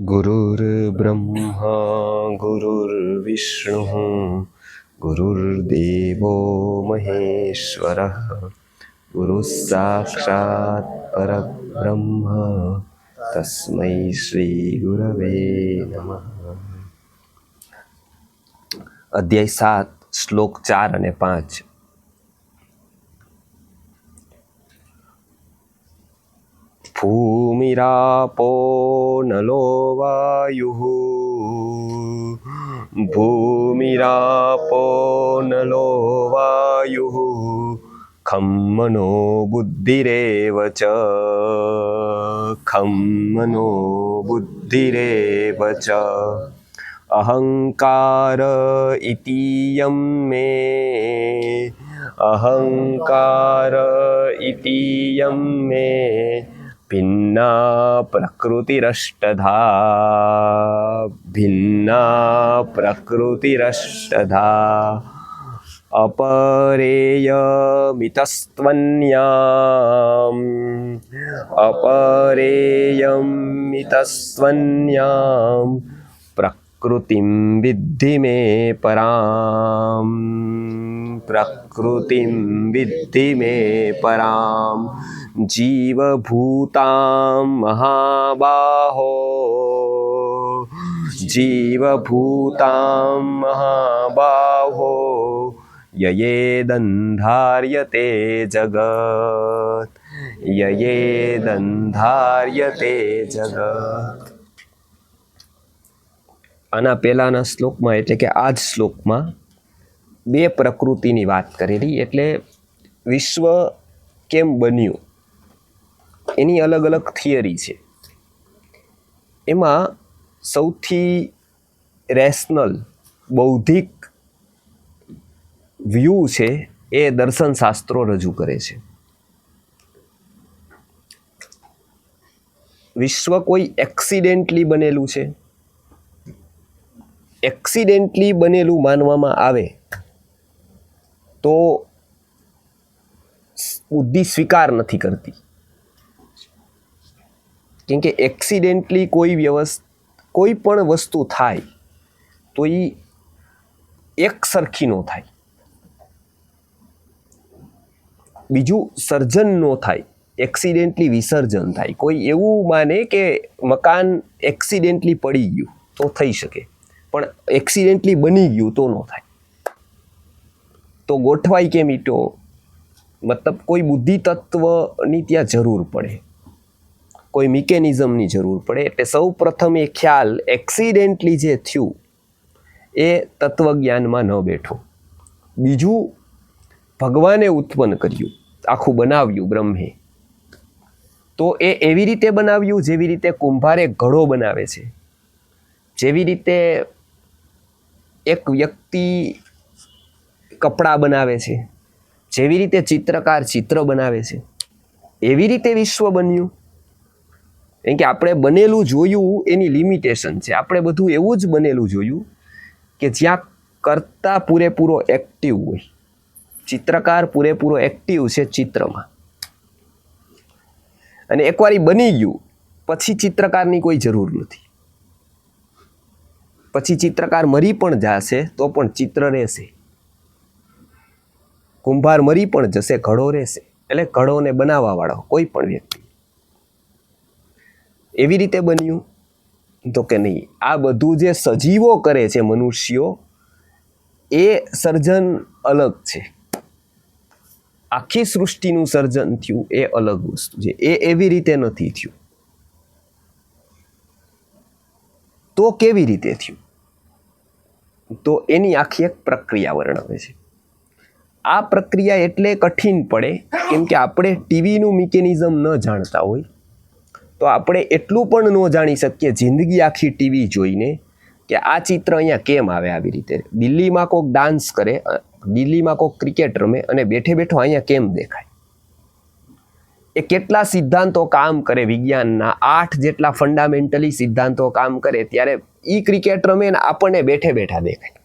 गुरुर्ब्रह्मा गुरुर्विष्णुः गुरुर्देवो महेश्वरः गुरुः साक्षात् परब्रह्म तस्मै श्रीगुरवे नमः। अध्याय 7 श्लोक 4 અને 5। भूमिरापो नलो वायुः भूमिरापो नलो वायुः खं मनो बुद्धिरेव च खं मनो बुद्धिरेव च अहंकार इतीयं मे अहंकार इतीयं मे भिन्ना प्रकृतिरष्टधा भिन्ना प्रकृतिरष्टधा अपरेयमितस्त्वन्याम् अपरेयमितस्त्वन्याम् प्रकृतिं विद्धि मे पराम् प्रकृतिं विद्धि मे पराम् जीवभूतां महाबाहो जीवभूतां महाबाहो ययेदन्धार्यते जगत् ययेदन्धार्यते जगत्। આના પહેલાના શ્લોકમાં એટલે કે આ જ શ્લોકમાં બે પ્રકૃતિની વાત કરેલી, એટલે વિશ્વ કેમ બન્યું એની અલગ અલગ થિયરી છે। એમાં સૌથી રેશનલ બૌદ્ધિક વ્યૂ છે એ દર્શનશાસ્ત્રો રજૂ કરે છે। વિશ્વ કોઈ એક્સિડેન્ટલી બનેલું છે, એક્સિડેન્ટલી બનેલું માનવામાં આવે તો બુદ્ધિ સ્વીકાર નથી કરતી, કેમ કે એક્સિડેન્ટલી કોઈ પણ વસ્તુ થાય તો એ એક સરખી ન થાય। બીજું સર્જન ન થાય, એક્સિડેન્ટલી વિસર્જન થાય। કોઈ એવું માને કે મકાન એક્સિડેન્ટલી પડી ગયું તો થઈ શકે, પણ એક્સિડેન્ટલી બની ગયું તો ન થાય। તો ગોઠવાય કેમ ઈટો, મતલબ કોઈ બુદ્ધિ તત્વની ત્યાં જરૂર પડે, કોઈ મિકેનિઝમની જરૂર પડે। એટલે સૌ પ્રથમ એ ખ્યાલ એક્સિડેન્ટલી જે થયું એ તત્વજ્ઞાનમાં ન બેઠો। બીજું ભગવાને ઉત્પન્ન કર્યું, આખું બનાવ્યું બ્રહ્મે, તો એ એવી રીતે બનાવ્યું જેવી રીતે કુંભારે ઘડો બનાવે છે, જેવી રીતે એક વ્યક્તિ કપડાં બનાવે છે, જેવી રીતે ચિત્રકાર ચિત્ર બનાવે છે, એવી રીતે વિશ્વ બન્યું। કેમ કે આપણે બનેલું જોયું એની લિમિટેશન છે। આપણે બધું એવું જ બનેલું જોયું કે જ્યાં કર્તા પૂરેપૂરો એક્ટિવ હોય, ચિત્રકાર પૂરેપૂરો એક્ટિવ છે ચિત્રમાં, અને એકવાર બની ગયું પછી ચિત્રકારની કોઈ જરૂર નથી। પછી ચિત્રકાર મરી પણ જશે તો પણ ચિત્ર રહેશે, કુંભાર મરી પણ જશે, ઘડો રહેશે। એટલે ઘડોને બનાવવા વાળો કોઈ પણ વ્યક્તિ એવી રીતે બન્યું તો કે નહીં। આ બધું જે સજીવો કરે છે મનુષ્યો, એ સર્જન અલગ છે। આખી સૃષ્ટિનું સર્જન થયું એ અલગ વસ્તુ છે, એ એવી રીતે નથી થયું। તો કેવી રીતે થયું, તો એની આખી એક પ્રક્રિયા વર્ણવે છે। આ પ્રક્રિયા એટલે કઠિન પડે કેમ કે આપણે ટીવીનું મિકેનિઝમ ન જાણતા હોય તો આપણે એટલું પણ ન જાણી શકીએ જિંદગી આખી ટીવી જોઈને કે આ ચિત્ર અહીંયા કેમ આવે આવી રીતે। દિલ્હીમાં કોઈક ડાન્સ કરે, દિલ્હીમાં કોઈક ક્રિકેટ રમે અને બેઠે બેઠો અહીંયા કેમ દેખાય, એ કેટલા સિદ્ધાંતો કામ કરે, વિજ્ઞાનના 8 જેટલા ફંડામેન્ટલી સિદ્ધાંતો કામ કરે, ત્યારે એ ક્રિકેટ રમે ને આપણને બેઠે બેઠા દેખાય।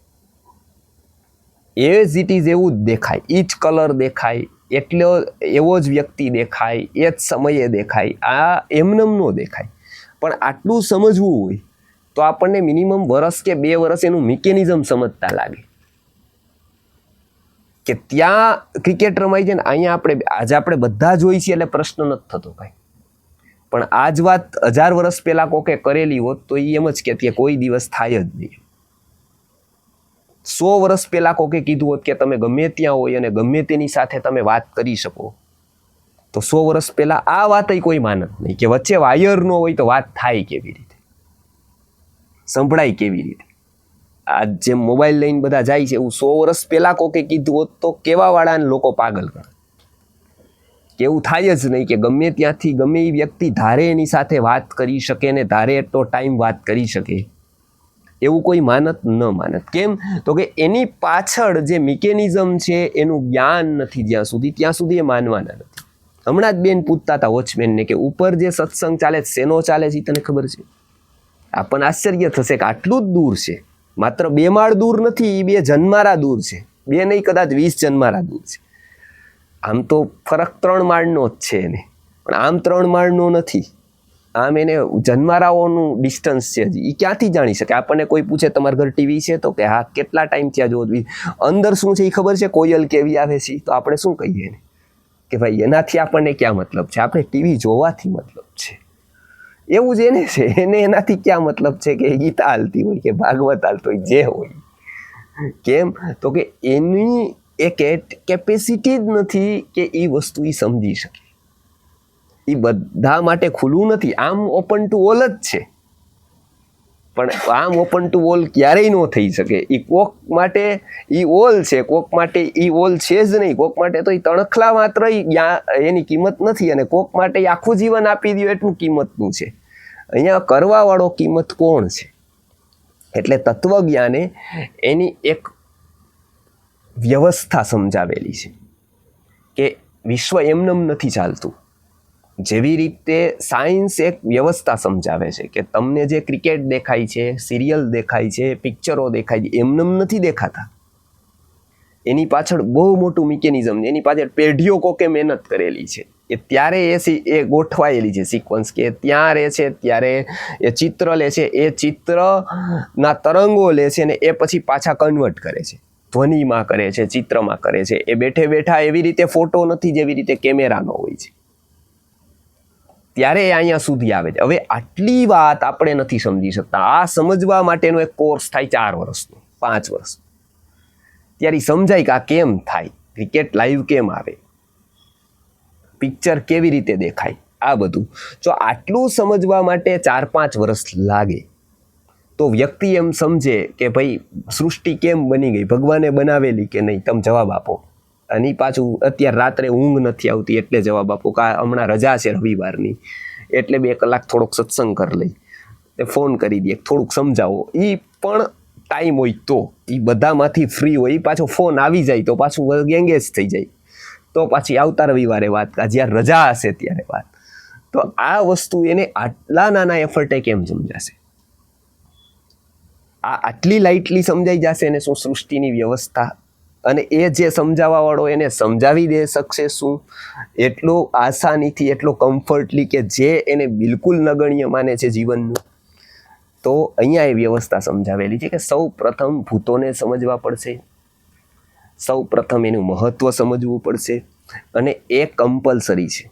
એઝ ઇટ ઇઝ એવું જ દેખાય, એ જ કલર દેખાય, એટલો એવો જ વ્યક્તિ દેખાય, એ જ સમયે દેખાય। આ એમનેમ ન દેખાય, પણ આટલું સમજવું હોય તો આપણને મિનિમમ વર્ષ કે 2 વર્ષ એનું મિકેનિઝમ સમજતા લાગે કે ત્યાં ક્રિકેટ રમાઈ જાય ને અહીંયા આજે આપણે બધા જોઈ છીએ એટલે પ્રશ્ન નથી થતો ભાઈ. પણ આ જ વાત 1000 વર્ષ પહેલા કોકે કરેલી હોત તો એ એમ જ કે કોઈ દિવસ થાય જ નહીં. 100 વર્ષ પહેલા કોકે કીધું હોત કે તમે ગમે ત્યાં હોય અને ગમે તેની સાથે તમે વાત કરી શકો, તો 100 વર્ષ પહેલા આ વાત કોઈ માનત નહીં કે વચ્ચે વાયર ન હોય તો વાત થાય કેવી રીતે, સંભળાય કેવી રીતે. આ જેમ મોબાઈલ લઈને બધા જાય છે એવું 100 વર્ષ પહેલા કોકે કીધું હોત તો કેવા વાળાને લોકો પાગલ કરે કે એવું થાય જ નહીં કે ગમે ત્યાંથી ગમે એ વ્યક્તિ ધારે એની સાથે વાત કરી શકે ને ધારે એટલો ટાઈમ વાત કરી શકે, એવું કોઈ માનત ન માનત. કેમ તો કે એની પાછળ જે મિકેનિઝમ છે એનું જ્ઞાન નથી ત્યાં સુધી એ માનવાના નથી. હમણાં જ બેન પૂછતા હતા વોચમેનને કે ઉપર જે સત્સંગ ચાલે શેનો ચાલે છે તને ખબર છે? આપણને આશ્ચર્ય થશે કે આટલું જ દૂર છે, માત્ર 2 માળ દૂર નથી, એ 2 જન્મારા દૂર છે, 2 નહીં કદાચ 20 જન્મારા દૂર છે. આમ તો ફરક 3 માળનો જ છે એને, પણ આમ 3 માળનો નથી, આમ એને જન્મારાઓનું ડિસ્ટન્સ છે. હજી એ ક્યાંથી જાણી શકે? આપણને કોઈ પૂછે તમારા ઘર ટીવી છે તો કે હા, કેટલા ટાઈમ ત્યાં જોવો, અંદર શું છે એ ખબર છે, કોયલ કેવી આવે છે, તો આપણે શું કહીએ એને કે ભાઈ એનાથી આપણને ક્યાં મતલબ છે, આપણે ટીવી જોવાથી મતલબ છે. એવું જ એને છે, એને એનાથી ક્યાં મતલબ છે કે ગીતા હાલતી હોય કે ભાગવત હાલતો હોય, જે હોય. કેમ તો કે એની એક કેપેસિટી જ નથી કે એ વસ્તુ એ સમજી શકે. એ બધા માટે ખુલ્લું નથી, આમ ઓપન ટુ ઓલ જ છે, પણ આમ ઓપન ટુ ઓલ ક્યારેય ન થઈ શકે. એ કોક માટે એ ઓલ છે, કોક માટે એ ઓલ છે જ નહીં, કોક માટે તો એ તણખલા માત્ર એની કિંમત નથી, અને કોક માટે એ આખું જીવન આપી દો એટલું કિંમતનું છે. અહીંયા કરવાવાળો કિંમત કોણ છે? એટલે તત્વજ્ઞાને એની એક વ્યવસ્થા સમજાવેલી છે કે વિશ્વ એમનેમ નથી ચાલતું. જેવી રીતે સાયન્સ એક વ્યવસ્થા સમજાવે છે કે તમને જે ક્રિકેટ દેખાય છે, સિરિયલ દેખાય છે, પિક્ચરો દેખાય છે, એમનેમ નથી દેખાતા. એની પાછળ બહુ મોટું મિકેનિઝમ છે, એની પાછળ પેઢીઓ કોકે મહેનત કરેલી છે. એ ત્યારે એ ગોઠવાયેલી છે સિક્વન્સ કે ત્યાં રહે છે, ત્યારે એ ચિત્ર લે છે, એ ચિત્રના તરંગો લે છે ને એ પછી પાછા કન્વર્ટ કરે છે, ધ્વનિમાં કરે છે, ચિત્રમાં કરે છે. એ બેઠે બેઠા એવી રીતે ફોટો નથી જેવી રીતે કેમેરાનો હોય છે, ત્યારે એ અહીંયા સુધી આવે છે. હવે આટલી વાત આપણે નથી સમજી શકતા. આ સમજવા માટેનો એક કોર્સ થાય 4 વર્ષનો, 5 વર્ષ, ત્યારે સમજાય કે આ કેમ થાય, ક્રિકેટ લાઈવ કેમ આવે, પિક્ચર કેવી રીતે દેખાય, આ બધું. જો આટલું સમજવા માટે 4-5 વર્ષ લાગે તો વ્યક્તિ એમ સમજે કે ભાઈ સૃષ્ટિ કેમ બની ગઈ, ભગવાને બનાવેલી કે નહીં, તમે જવાબ આપો. અને પાછું અત્યારે રાત્રે ઊંઘ નથી આવતી એટલે જવાબ આપો, હમણાં રજા છે રવિવારની એટલે 2 કલાક થોડોક સત્સંગ કરી લઈ, ફોન કરી દે, થોડુંક સમજાવો. એ પણ ટાઈમ હોય તો, એ બધામાંથી ફ્રી હોય, એ પાછો ફોન આવી જાય તો પાછું એંગેજ થઈ જાય, તો પાછી આવતા રવિવારે વાત, જ્યારે રજા હશે ત્યારે વાત. તો આ વસ્તુ એને આટલા નાના એફર્ટે કેમ સમજાશે? આ આટલી લાઇટલી સમજાઈ જશે ને શું સૃષ્ટિની વ્યવસ્થા? અને એ જે સમજાવવા વાળો એને સમજાવી દે શકશે શું એટલો આસાનીથી, એટલો કમ્ફર્ટલી કે જે એને બિલકુલ નગણ્ય માને છે જીવનનું? તો અહીંયા એ વ્યવસ્થા સમજાવેલી છે કે સૌ પ્રથમ ભૂતોને સમજવા પડશે, સૌ પ્રથમ એનું મહત્વ સમજવું પડશે, અને એ કમ્પલસરી છે.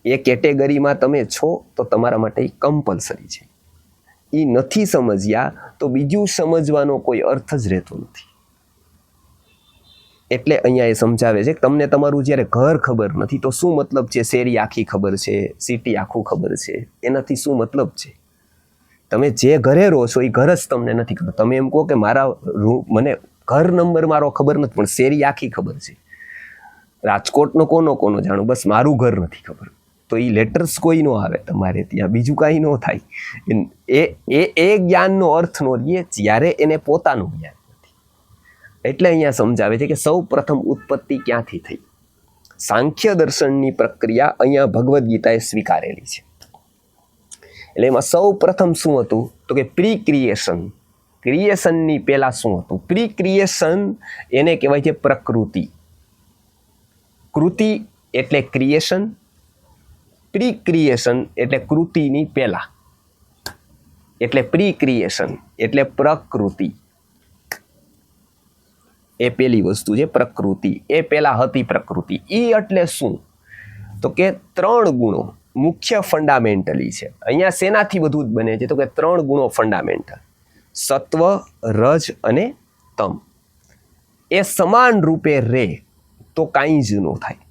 એ કેટેગરીમાં તમે છો તો તમારા માટે એ કમ્પલસરી છે. એ નથી સમજ્યા તો બીજું સમજવાનો કોઈ અર્થ જ રહેતો નથી. એટલે અહીંયા એ સમજાવે છે કે તમને તમારું જ્યારે ઘર ખબર નથી તો શું મતલબ છે શેરી આખી ખબર છે, સિટી આખું ખબર છે, એનાથી શું મતલબ છે? તમે જે ઘરે રહો છો એ ઘર જ તમને નથી ખબર. તમે એમ કહો કે મને ઘર નંબર મારો ખબર નથી પણ શેરી આખી ખબર છે, રાજકોટનો કોનો જાણું, બસ મારું ઘર નથી ખબર, તો એ લેટર્સ કોઈ નો આવે તમારે ત્યાં, બીજું કાંઈ ન થાય. એ જ્ઞાનનો અર્થ નો રહીએ જ્યારે એને પોતાનું જ્ઞાન નથી. એટલે અહીંયા સમજાવે છે કે સૌ પ્રથમ ઉત્પત્તિ ક્યાંથી થઈ. સાંખ્ય દર્શનની પ્રક્રિયા અહીંયા ભગવદ્ ગીતાએ સ્વીકારેલી છે. એટલે એમાં સૌ પ્રથમ શું હતું તો કે પ્રી ક્રિએશન. ક્રિએશનની પહેલા શું હતું? પ્રી ક્રિએશન એને કહેવાય છે પ્રકૃતિ. કૃતિ એટલે ક્રિએશન, પ્રી ક્રિએશન એટલે કૃતિની પહેલા. એટલે પ્રી ક્રિએશન એટલે પ્રકૃતિ. એ પેલી વસ્તુ છે પ્રકૃતિ. એ પેલા હતી પ્રકૃતિ. એ એટલે શું? તો કે 3 ગુણો મુખ્ય ફંડામેન્ટલી છે. અહીંયા શેનાથી બધું જ બને છે? તો કે 3 ગુણો ફંડામેન્ટલ, સત્વ, રજ અને તમ. એ સમાન રૂપે રહે તો કાંઈ જ ન થાય.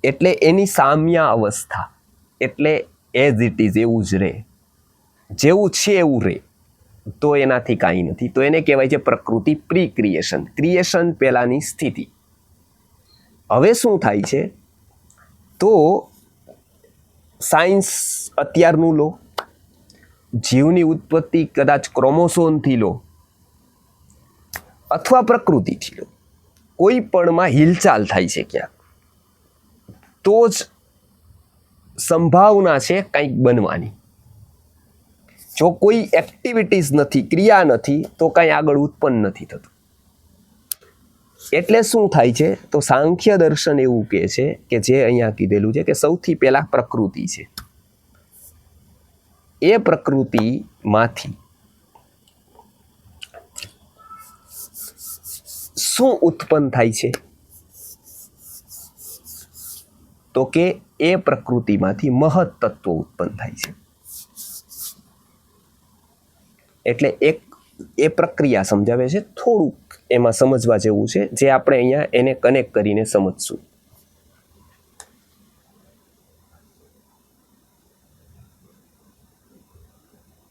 એટલે એની સામ્ય અવસ્થા, એટલે એઝ ઇટ ઇઝ એવું જ રહે, જેવું છે એવું રહે, તો એનાથી કાંઈ નથી. તો એને કહેવાય છે પ્રકૃતિ પ્રી ક્રિએશન, ક્રિએશન પહેલાની સ્થિતિ. હવે શું થાય છે? તો સાયન્સ અત્યારનું લો, જીવની ઉત્પત્તિ કદાચ ક્રોમોસોમથી લો અથવા પ્રકૃતિથી લો, કોઈ પણમાં હિલચાલ થાય છે ક્યાંક, તો જ સંભાવના છે કંઈક બનવાની. જો કોઈ એક્ટિવિટીઝ નથી, ક્રિયા નથી, તો કાંઈ આગળ ઉત્પન્ન નથી થતું. એટલે શું થાય છે? તો સાંખ્ય દર્શન એવું કહે છે કે જે અહીંયા કીધેલું છે કે સૌથી પહેલા પ્રકૃતિ છે. એ પ્રકૃતિમાંથી શું ઉત્પન્ન થાય છે? તો કે એ પ્રકૃતિમાંથી મહત તત્વો ઉત્પન્ન થાય છે. એટલે એ પ્રક્રિયા સમજાવે છે. થોડુંક એમાં સમજવા જેવું છે, જે આપણે અહીંયા એને કનેક્ટ કરીને સમજશું.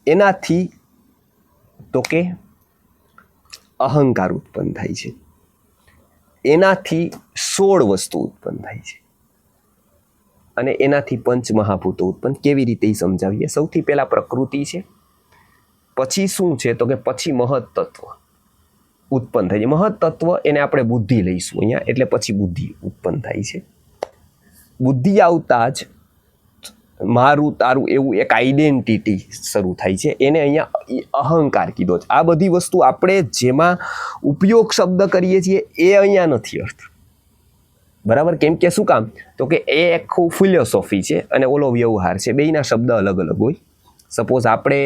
એનાથી તો કે અહંકાર ઉત્પન્ન થાય છે. એનાથી 16 વસ્તુ ઉત્પન્ન થાય છે. અને એનાથી પંચમહાભૂતો ઉત્પન્ન. કેવી રીતે એ સમજાવીએ? સૌથી પહેલા પ્રકૃતિ છે, પછી શું છે? તો કે પછી મહત તત્વ ઉત્પન્ન થાય છે. મહત તત્વ એને આપણે બુદ્ધિ લઈશું અહીંયા, એટલે પછી બુદ્ધિ ઉત્પન્ન થાય છે. બુદ્ધિ આવતા જ મારું તારું એવું એક આઈડેન્ટિટી શરૂ થાય છે. એને અહીંયા અહંકાર કીધો છે. આ બધી વસ્તુ આપણે જેમાં ઉપયોગ શબ્દ કરીએ છીએ એ અહીંયા નથી અર્થ. બરાબર? કેમ કે શું કામ? તો કે એ આખું ફિલોસોફી છે અને ઓલો વ્યવહાર છે. બેયના શબ્દ અલગ અલગ હોય. સપોઝ આપણે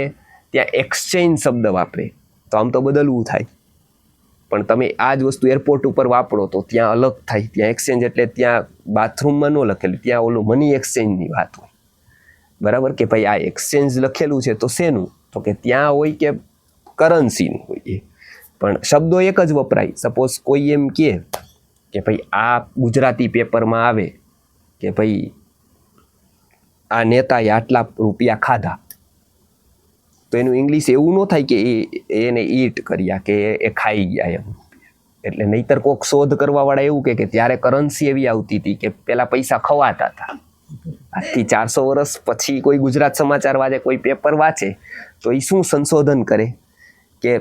ત્યાં એક્સચેન્જ શબ્દ વાપરે તો આમ તો બદલવું થાય, પણ તમે આ જ વસ્તુ એરપોર્ટ ઉપર વાપરો તો ત્યાં અલગ થાય. ત્યાં એક્સચેન્જ એટલે ત્યાં બાથરૂમમાં ન લખેલું, ત્યાં ઓલું મની એક્સચેન્જની વાત હોય. બરાબર? કે ભાઈ આ એક્સચેન્જ લખેલું છે તો શેનું? તો કે ત્યાં હોય કે કરન્સીનું હોય. પણ શબ્દો એક જ વપરાય. સપોઝ કોઈ એમ કહે કે ભાઈ આ ગુજરાતી પેપરમાં આવે કે ભાઈ આ નેતાએ આટલા રૂપિયા ખાધા, તો એનું ઇંગ્લિશ એવું ન થાય કે એને ઈટ કર્યા કે એ ખાઈ ગયા એમ. એટલે નહીતર કોઈક શોધ કરવાવાળા એવું કે ત્યારે કરન્સી એવી આવતી હતી કે પેલા પૈસા ખવાતા હતા. આજથી 400 વર્ષ પછી કોઈ ગુજરાત સમાચાર વાંચે, કોઈ પેપર વાંચે તો એ શું સંશોધન કરે કે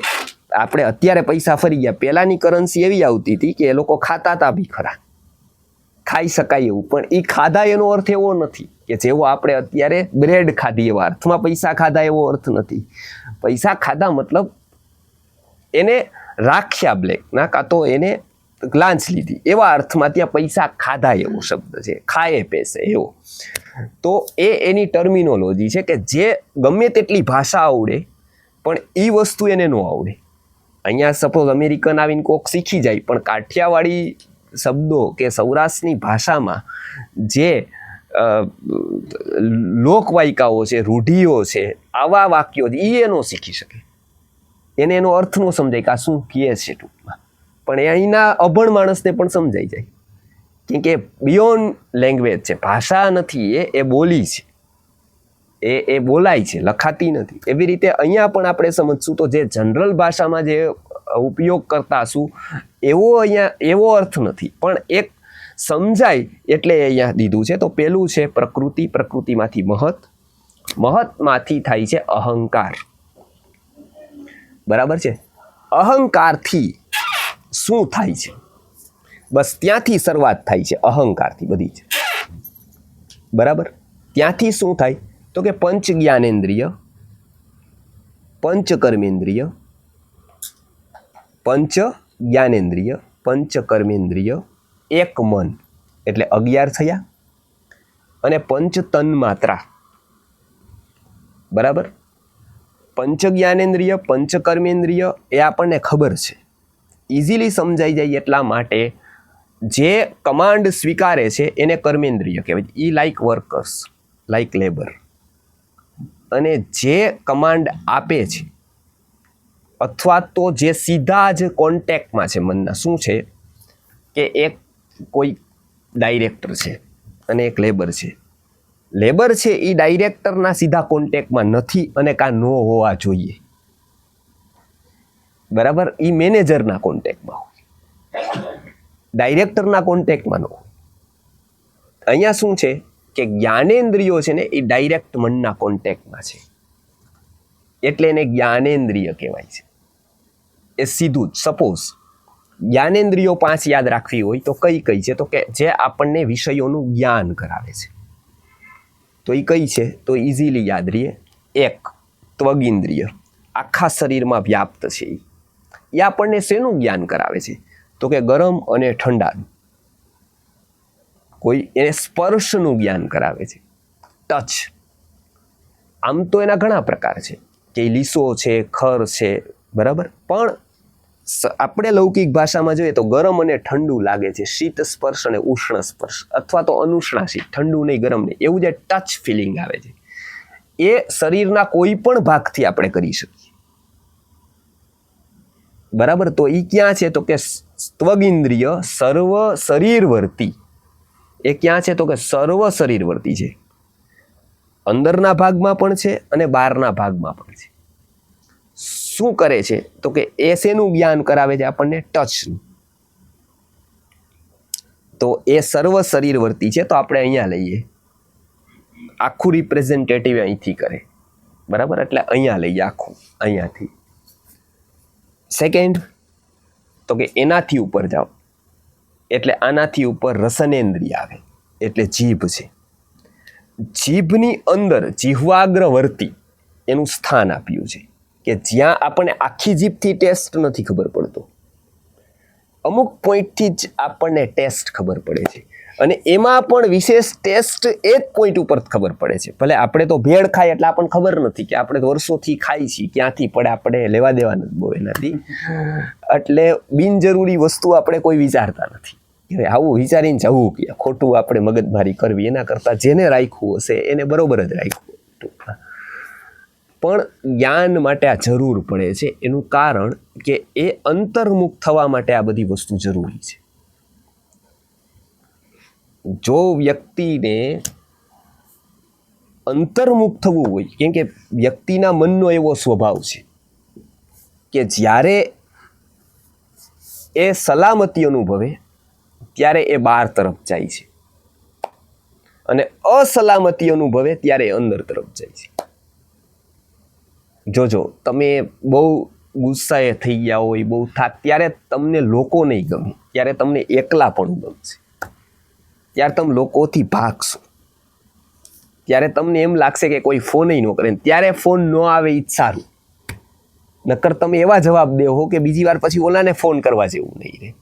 આપણે અત્યારે પૈસા ફરી ગયા, પહેલાંની કરન્સી એવી આવતી હતી કે એ લોકો ખાતા હતા બી ખરા, ખાઈ શકાય એવું. પણ એ ખાધા એનો અર્થ એવો નથી કે જેવો આપણે અત્યારે બ્રેડ ખાધી એવા અર્થમાં પૈસા ખાધા એવો અર્થ નથી. પૈસા ખાધા મતલબ એને રાખ્યા બ્લેક ના, કાં તો એને ગ્લાન્સ લીધી એવા અર્થમાં ત્યાં પૈસા ખાધા એવો શબ્દ છે, ખાએ પૈસે એવો. તો એની ટર્મિનોલોજી છે કે જે ગમે તેટલી ભાષા આવડે પણ એ વસ્તુ એને ન આવડે. અહીંયા સપોઝ અમેરિકન આવીને કોક શીખી જાય, પણ કાઠિયાવાડી શબ્દો કે સૌરાષ્ટ્રની ભાષામાં જે લોકવાયકાઓ છે, રૂઢિઓ છે, આવા વાક્યો એ ન શીખી શકે. એને એનો અર્થ ન સમજાય કે આ શું કહે છે ટૂંકમાં. પણ અહીંના અભણ માણસને પણ સમજાઈ જાય, કેમ કે બિયોન્ડ લેંગ્વેજ છે, ભાષા નથી, એ બોલી છે, એ બોલાય છે, લખાતી નથી. એવી રીતે અહીંયા પણ આપણે સમજશું તો જે જનરલ ભાષામાં જે ઉપયોગ કરતા હશું એવો અહીંયા એવો અર્થ નથી, પણ એક સમજાય એટલે અહીંયા દીધું છે. તો પેલું છે પ્રકૃતિ, પ્રકૃતિમાંથી મહત, મહતમાંથી થાય છે અહંકાર. બરાબર છે? અહંકારથી શું થાય છે? બસ ત્યાંથી શરૂઆત થાય છે, અહંકારથી બધી જ. બરાબર? ત્યાંથી શું થાય? તો કે પંચ જ્ઞાનેન્દ્રિય, પંચ કર્મેન્દ્રિય, પંચ જ્ઞાનેન્દ્રિય, પંચ કર્મેન્દ્રિય, એક મન એટલે 11 થયા, અને પંચ તન માત્રા બરાબર. પંચ જ્ઞાનેન્દ્રિય, પંચ કર્મેન્દ્રિય એ આપણને ખબર છે, ઇઝીલી સમજાઈ જાય એટલા માટે જે કમાન્ડ સ્વીકારે છે એને કર્મેન્દ્રિય કહેવાય. ઈ લાઈક વર્કર્સ, લાઈક લેબર. અને જે કમાન્ડ આપે છે અથવા તો જે સીધા જ કોન્ટેક્ટમાં છે મનના, શું છે કે એક કોઈ ડાયરેક્ટર છે અને એક લેબર છે. લેબર છે એ ડાયરેક્ટરના સીધા કોન્ટેક્ટમાં નથી અને કાં ન હોવા જોઈએ, બરાબર. એ મેનેજરના કોન્ટેક્ટમાં હોય, ડાયરેક્ટરના કોન્ટેક્ટમાં ન હોય. અહીંયા શું છે કે જ્ઞાનેન્દ્રિયો છે ને એ ડાયરેક્ટ મનના કોન્ટેક્ટમાં છે, એટલે એને જ્ઞાનેન્દ્રિય કહેવાય છે. એ સીધું જ. સપોઝ જ્ઞાનેન્દ્રિયો 5 યાદ રાખવી હોય તો કઈ કઈ છે, તો કે જે આપણને વિષયોનું જ્ઞાન કરાવે છે, તો એ કઈ છે, તો ઇઝીલી યાદ રહીએ. 1 ત્વગિન્દ્રિય, આખા શરીરમાં વ્યાપ્ત છે. એ આપણને શેનું જ્ઞાન કરાવે છે, તો કે ગરમ અને ઠંડાનું. કોઈ એને સ્પર્શનું જ્ઞાન કરાવે છે, ટચ. આમ તો એના ઘણા પ્રકાર છે કે લીસો છે, ખર છે, બરાબર. પણ આપણે લૌકિક ભાષામાં જોઈએ તો ગરમ અને ઠંડુ લાગે છે, શીત સ્પર્શ અને ઉષ્ણ સ્પર્શ, અથવા તો અનુષ્ણાશીત, ઠંડુ નહીં ગરમ નહીં, એવું જે ટચ ફિલિંગ આવે છે એ શરીરના કોઈ પણ ભાગથી આપણે કરી શકીએ, બરાબર. તો એ ક્યાં છે, તો કે ત્વગિન્દ્રિય સર્વ શરીરવર્તી. એ ક્યાં છે, તો કે સર્વ શરીરવર્તી છે. અંદરના ભાગમાં પણ છે અને બહારના ભાગમાં પણ છે. શું કરે છે, તો કે એ શેનું જ્ઞાન કરાવે છે આપણને, ટચનું. તો એ સર્વ શરીરવર્તી છે. તો આપણે અહીંયા લઈએ, આખું રિપ્રેઝેન્ટેટિવ અહીંથી કરે, બરાબર. એટલે અહીંયા લઈએ આખું, અહીંયાથી. સેકન્ડ, તો કે એનાથી ઉપર જાઓ, એટલે આનાથી ઉપર રસનેન્દ્રિય આવે, એટલે જીભ છે. જીભની અંદર જીહ્વાગ્રવર્તી એનું સ્થાન આપ્યું છે કે જ્યાં આપણને આખી જીભથી ટેસ્ટ નથી ખબર પડતો, અમુક પોઈન્ટથી જ આપણને ટેસ્ટ ખબર પડે છે. અને એમાં પણ વિશેષ ટેસ્ટ એક પોઈન્ટ ઉપર ખબર પડે છે. ભલે આપણે તો ભેળ ખાય એટલે આપણને ખબર નથી કે આપણે વર્ષોથી ખાઈ છીએ, ક્યાંથી પડે આપણે લેવા દેવા નથી બહુ એનાથી. એટલે બિનજરૂરી વસ્તુ આપણે કોઈ વિચારતા નથી, આવું વિચારીને જવું કે ખોટું આપણે મગજમારી કરવી, એના કરતાં જેને રાખ્યું હશે એને બરોબર જ રાખ્યું. પણ જ્ઞાન માટે આ જરૂર પડે છે. એનું કારણ કે એ અંતર્મુખ થવા માટે આ બધી વસ્તુ જરૂરી છે. જો વ્યક્તિને અંતર્મુખ થવું હોય, કેમ કે વ્યક્તિના મનનો એવો સ્વભાવ છે કે જ્યારે એ સલામતી અનુભવે ત્યારે એ બહાર તરફ જાય છે અને અસલામતી અનુભવે ત્યારે એ અંદર તરફ જાય છે. જોજો, તમે બહુ ગુસ્સાએ થઈ ગયા હોય, બહુ થાક, ત્યારે તમને લોકો નહીં ગમે, ત્યારે તમને એકલા પણ ગમશે, ત્યારે તમે લોકોથી ભાગશો, ત્યારે તમને એમ લાગશે કે કોઈ ફોન ન કરે, ત્યારે ફોન ન આવે એ જ સારું. નકર તમે એવા જવાબ દેવો કે બીજી વાર પછી ઓલાને ફોન કરવા જેવું નહીં રહે.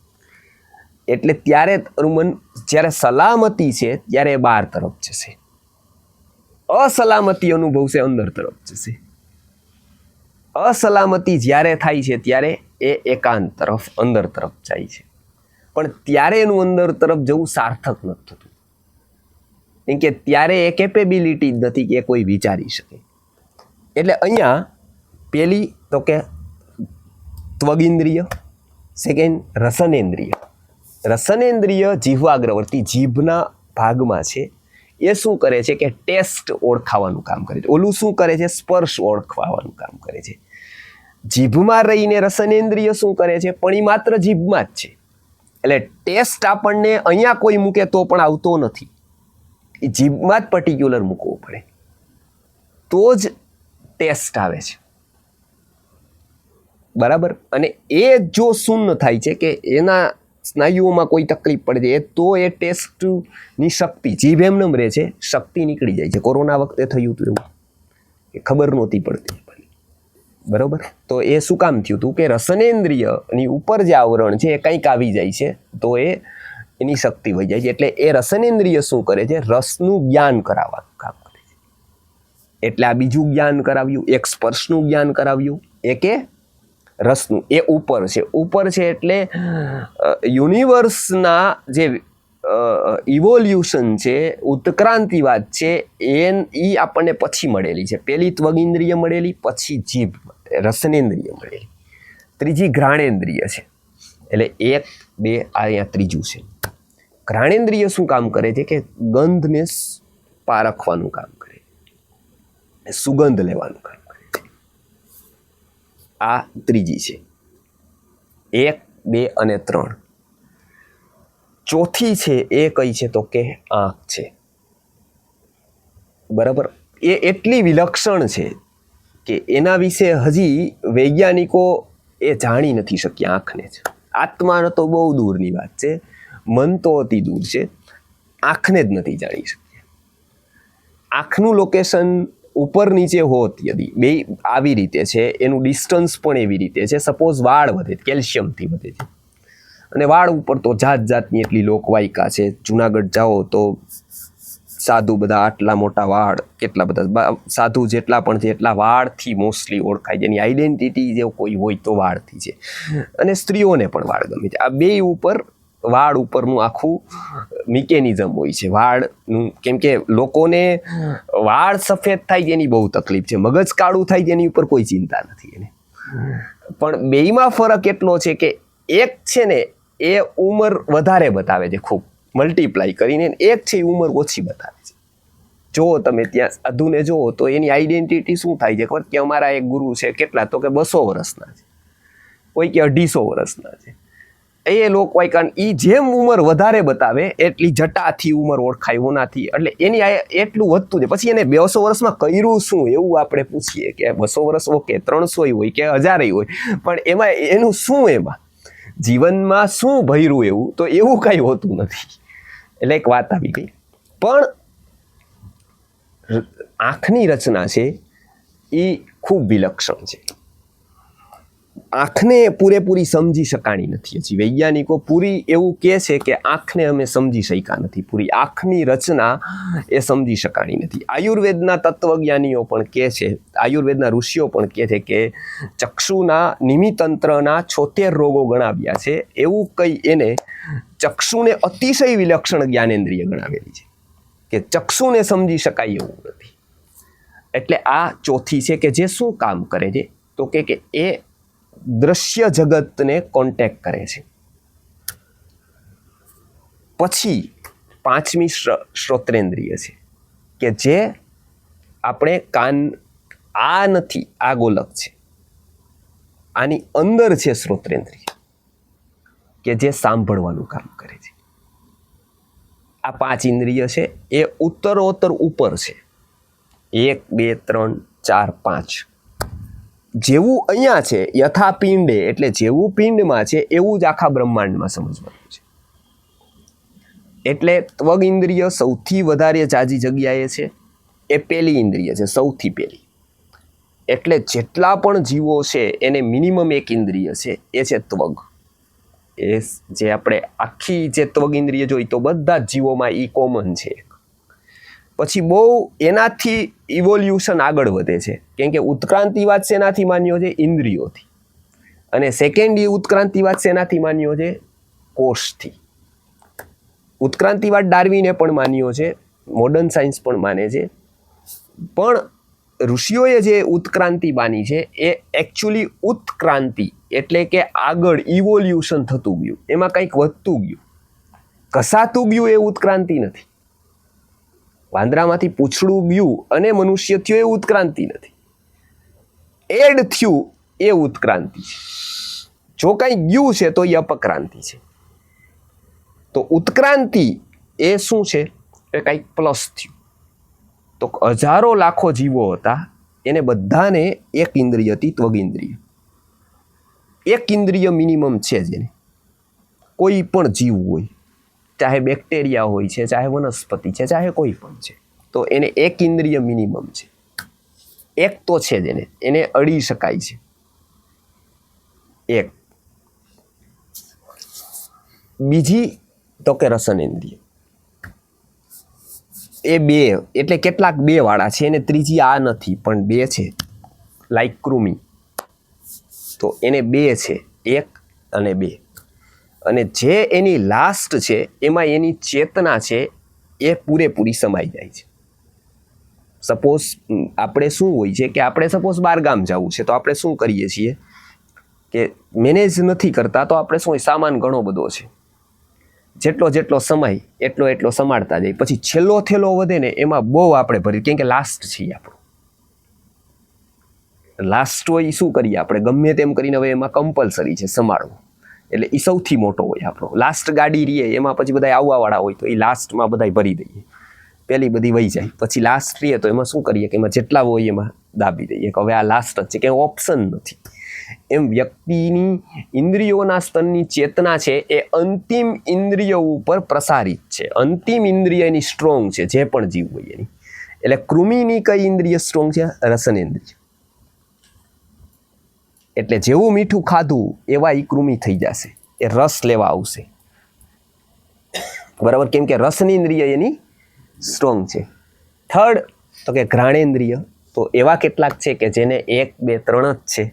એટલે ત્યારે મન જ્યારે સલામતી છે ત્યારે એ બહાર તરફ જશે, અસલામતી અનુભવશે અંદર તરફ જશે. અસલામતી જ્યારે થાય છે ત્યારે એ એકાંત તરફ, અંદર તરફ જાય છે. પણ ત્યારે એનું અંદર તરફ જવું સાર્થક નથી થતું, કેમ કે ત્યારે એ કેપેબિલિટી જ નથી કે કોઈ વિચારી શકે. એટલે અહીંયા પેલી તો કે ત્વગિન્દ્રિય, સેકન્ડ રસનેન્દ્રિય. રસનેન્દ્રિય જીહ્વાગ્રવર્તી, જીભના ભાગમાં છે. એ શું કરે છે કે ટેસ્ટ ઓળખાવાનું કામ કરે છે. ઓલું શું કરે છે, સ્પર્શ ઓળખવાનું કામ કરે છે. જીભમાં રહીને રસનેન્દ્રિય શું કરે છે, પણ એ માત્ર જીભમાં જ છે. એટલે ટેસ્ટ આપણને અહીંયા કોઈ મૂકે તો પણ આવતો નથી, એ જીભમાં જ પર્ટિક્યુલર મૂકવો પડે તો જ ટેસ્ટ આવે છે, બરાબર. અને એ જો શૂન્ય થાય છે કે એના સ્નાયુઓમાં કોઈ તકલીફ પડે છે, તો એ ટેસ્ટની શક્તિ, જીભ એમને રહે છે, શક્તિ નીકળી જાય છે. કોરોના વખતે થયું હતું એવું, કે ખબર નહોતી પડતી, બરાબર. તો એ શું કામ થયું હતું કે રસનેન્દ્રિયની ઉપર જે આવરણ છે એ કંઈક આવી જાય છે તો એ એની શક્તિ વહી જાય છે. એટલે એ રસનેન્દ્રિય શું કરે છે, રસનું જ્ઞાન કરાવવાનું કામ કરે છે. એટલે આ બીજું જ્ઞાન કરાવ્યું. એક સ્પર્શનું જ્ઞાન કરાવ્યું, એક રસનું. એ ઉપર છે એટલે યુનિવર્સના જે ઇવોલ્યુશન છે, ઉત્ક્રાંતિવાદ છે, એ આપણને પછી મળેલી છે. પહેલી ત્વગિન્દ્રિય મળેલી, પછી જીભ રસનેન્દ્રિય મળેલી, ત્રીજી ઘ્રાણેન્દ્રિય છે. એટલે 1, 2 અહીંયા ત્રીજું છે. ઘ્રાણેન્દ્રિય શું કામ કરે છે કે ગંધને પારખવાનું કામ કરે, સુગંધ લેવાનું કામ કરે છે. આ ત્રીજી છે. 1, 2 અને 3. ચોથી છે એ કઈ છે તો કે આંખ છે. બરાબર. એ એટલી વિલક્ષણ છે કે એના વિશે હજી વૈજ્ઞાનિકો એ જાણી નથી શક્યા. આંખને જ, આત્મા તો બહુ દૂરની વાત છે, મન તો અતિ દૂર છે, આંખને જ નથી જાણી શક્યા. આંખનું લોકેશન ઉપર નીચે હોત યદી બે આવી રીતે છે, એનું ડિસ્ટન્સ પણ એવી રીતે છે. સપોઝ વાળ વધે, કેલ્શિયમથી વધે છે, અને વાળ ઉપર તો જાત જાતની એટલી લોકવાયકા છે. જુનાગઢ જાઓ તો સાધુ બધા આટલા મોટા વાળ, કેટલા બધા સાધુ જેટલા પણ છે એટલા વાળથી મોસ્ટલી ઓળખાય. જેની આઈડેન્ટિટી જે કોઈ હોય તો વાળથી છે. અને સ્ત્રીઓને પણ વાળ ગમે છે. આ બે ઉપર વાળ ઉપરનું આખું મિકેનિઝમ હોય છે વાળનું. કેમ કે લોકોને વાળ સફેદ થાય તેની બહુ તકલીફ છે, મગજ કાળું થાય તેની ઉપર કોઈ ચિંતા નથી એને. પણ બેયમાં ફરક એટલો છે કે એક છે ને એ ઉંમર વધારે બતાવે છે, ખૂબ મલ્ટીપ્લાય કરીને. એક છે એ ઉંમર ઓછી બતાવે છે. જો તમે ત્યાં સાધુને જુઓ તો એની આઈડેન્ટિટી શું થાય છે ખબર? કે અમારા એક ગુરુ છે, કેટલા તો કે 200 વર્ષના છે, કોઈ કે 250 વર્ષના છે. એ લોકવાયકા એ જેમ ઉંમર વધારે બતાવે એટલી જટાથી ઉંમર ઓળખાય, ઓનાથી. એટલે એની એટલું વધતું છે. પછી એને 200 વર્ષમાં કર્યું શું એવું આપણે પૂછીએ કે 200 વર્ષ ઓકે, 300 હોય કે 1000 હોય, પણ એમાં એનું શું, એમાં જીવનમાં શું ભર્યું એવું? તો એવું કઈ હોતું નથી. એટલે એક વાત આવી ગઈ. પણ આંખની રચના છે એ ખૂબ વિલક્ષણ છે. આંખને પૂરેપૂરી સમજી શકાણી નથી હજી. વૈજ્ઞાનિકો પૂરી એવું કહે છે કે આંખને અમે સમજી શક્યા નથી પૂરી. આંખની રચના એ સમજી શકાણી નથી. આયુર્વેદના તત્વજ્ઞાનીઓ પણ કહે છે, આયુર્વેદના ઋષિઓ પણ કહે છે કે ચક્ષુના નિમિતંત્રના 76 રોગો ગણાવ્યા છે. એવું કંઈ એને ચક્ષુને અતિશય વિલક્ષણ જ્ઞાનેન્દ્રિય ગણાવેલી છે કે ચક્ષુને સમજી શકાય એવું નથી. એટલે આ ચોથી છે કે જે શું કામ કરે છે તો કે એ દ્રશ્ય જગતને કોન્ટેક્ટ કરે છે. પછી 5મી શ્રોત્રેન્દ્રિય છે કે જે આપણે કાન, આ નથી, આ ગોલક છે, આની અંદર છે શ્રોત્રેન્દ્રિય કે જે સાંભળવાનું કામ કરે છે. આ 5 ઇન્દ્રિય છે એ ઉત્તરોત્તર ઉપર છે. 1, 2, 3, 4, 5. જેવું અહીંયા છે યથા પિંડે, એટલે જેવું પિંડમાં છે એવું જ આખા બ્રહ્માંડમાં સમજવાનું છે. એટલે ત્વગ ઇન્દ્રિય સૌથી વધારે જાજી જગ્યાએ છે. એ પહેલી ઇન્દ્રિય છે, સૌથી પહેલી. એટલે જેટલા પણ જીવો છે એને મિનિમમ એક ઇન્દ્રિય છે, એ છે ત્વગ. એ જે આપણે આખી જે ત્વગ ઇન્દ્રિય જોઈ તો બધા જ જીવોમાં એ કોમન છે. પછી બહુ એનાથી ઇવોલ્યુશન આગળ વધે છે. કેમ કે ઉત્ક્રાંતિવાદ શેનાથી માન્યો છે? ઇન્દ્રિયોથી. અને સેકન્ડ ઉત્ક્રાંતિવાદ શેનાથી માન્યો છે? કોષથી. ઉત્ક્રાંતિવાદ ડાર્વિને પણ માન્યો છે, મોડર્ન સાયન્સ પણ માને છે. પણ ઋષિઓએ જે ઉત્ક્રાંતિ માની છે એ એકચ્યુઅલી ઉત્ક્રાંતિ એટલે કે આગળ ઇવોલ્યુશન થતું ગયું, એમાં કંઈક વધતું ગયું, ઘસાતું ગયું. એ ઉત્ક્રાંતિ નથી. વાંદરામાંથી પૂંછડું ગયું અને મનુષ્ય થયો એ ઉત્ક્રાંતિ નથી. એડ થયું એ ઉત્ક્રાંતિ છે. જો કંઈ ગયું છે તો એ અપક્રાંતિ છે. તો ઉત્ક્રાંતિ એ શું છે? એ કંઈક પ્લસ થયું. તો હજારો લાખો જીવો હતા, એને બધાને એક ઇન્દ્રિય હતી, ત્વગ ઇન્દ્રિય. એક ઇન્દ્રિય મિનિમમ છે જેને. કોઈ પણ જીવ હોય, ચાહે બેક્ટેરિયા હોય છે, ચાહે વનસ્પતિ છે, ચાહે કોઈ પણ છે, તો એને એક ઇન્દ્રિય મિનિમમ છે. એક તો છે જેને, એને અડી શકાય છે. એક. બીજી તો કે રસનેન્દ્રિય. એ બે એટલે કેટલાક બે વાળા છે, એને ત્રીજી આ નથી પણ બે છે, લાઈક કૃમિ. તો એને બે છે, એક અને બે. અને જે એની લાસ્ટ છે એમાં એની ચેતના છે એ પૂરેપૂરી સમાઈ જાય છે. સપોઝ આપણે શું હોય છે કે આપણે સપોઝ બહાર ગામ જવું છે, તો આપણે શું કરીએ છીએ કે મેનેજ નથી કરતા, તો આપણે શું હોય, સામાન ઘણો બધો છે, જેટલો સમય એટલો સંભાળતા જાય, પછી છેલ્લો થેલો વધે ને એમાં બહુ આપણે ભરી, કેમ કે લાસ્ટ છીએ આપણું. લાસ્ટ હોય શું કરીએ આપણે, ગમે તેમ કરીને હવે એમાં કમ્પલસરી છે સંભાળવું, એટલે એ સૌથી મોટો હોય આપણો. લાસ્ટ ગાડી રહીએ એમાં પછી બધા આવવાવાળા હોય તો એ લાસ્ટમાં બધા ભરી દઈએ, પેલી બધી વહી જાય. પછી લાસ્ટ રહીએ તો એમાં શું કરીએ કે એમાં જેટલા હોય એમાં દાબી દઈએ કે હવે આ લાસ્ટ જ છે, કે ઓપ્શન નથી. એમ વ્યક્તિની ઇન્દ્રિયોના સ્તરની ચેતના છે એ અંતિમ ઇન્દ્રિયો ઉપર પ્રસારિત છે. અંતિમ ઇન્દ્રિય એની સ્ટ્રોંગ છે, જે પણ જીવ હોય એની. એટલે કૃમિની કઈ ઇન્દ્રિય સ્ટ્રોંગ છે? રસનેન્દ્રિય. એટલે જેવું મીઠું ખાધું એવા એ કૃમિ થઈ જશે, એ રસ લેવા આવશે, બરાબર, કેમ કે રસનેન્દ્રિય એની સ્ટ્રોંગ છે. થર્ડ તો કે ઘ્રાણેન્દ્રિય. તો એવા કેટલાક છે કે જેને 1, 2, 3 જ છે,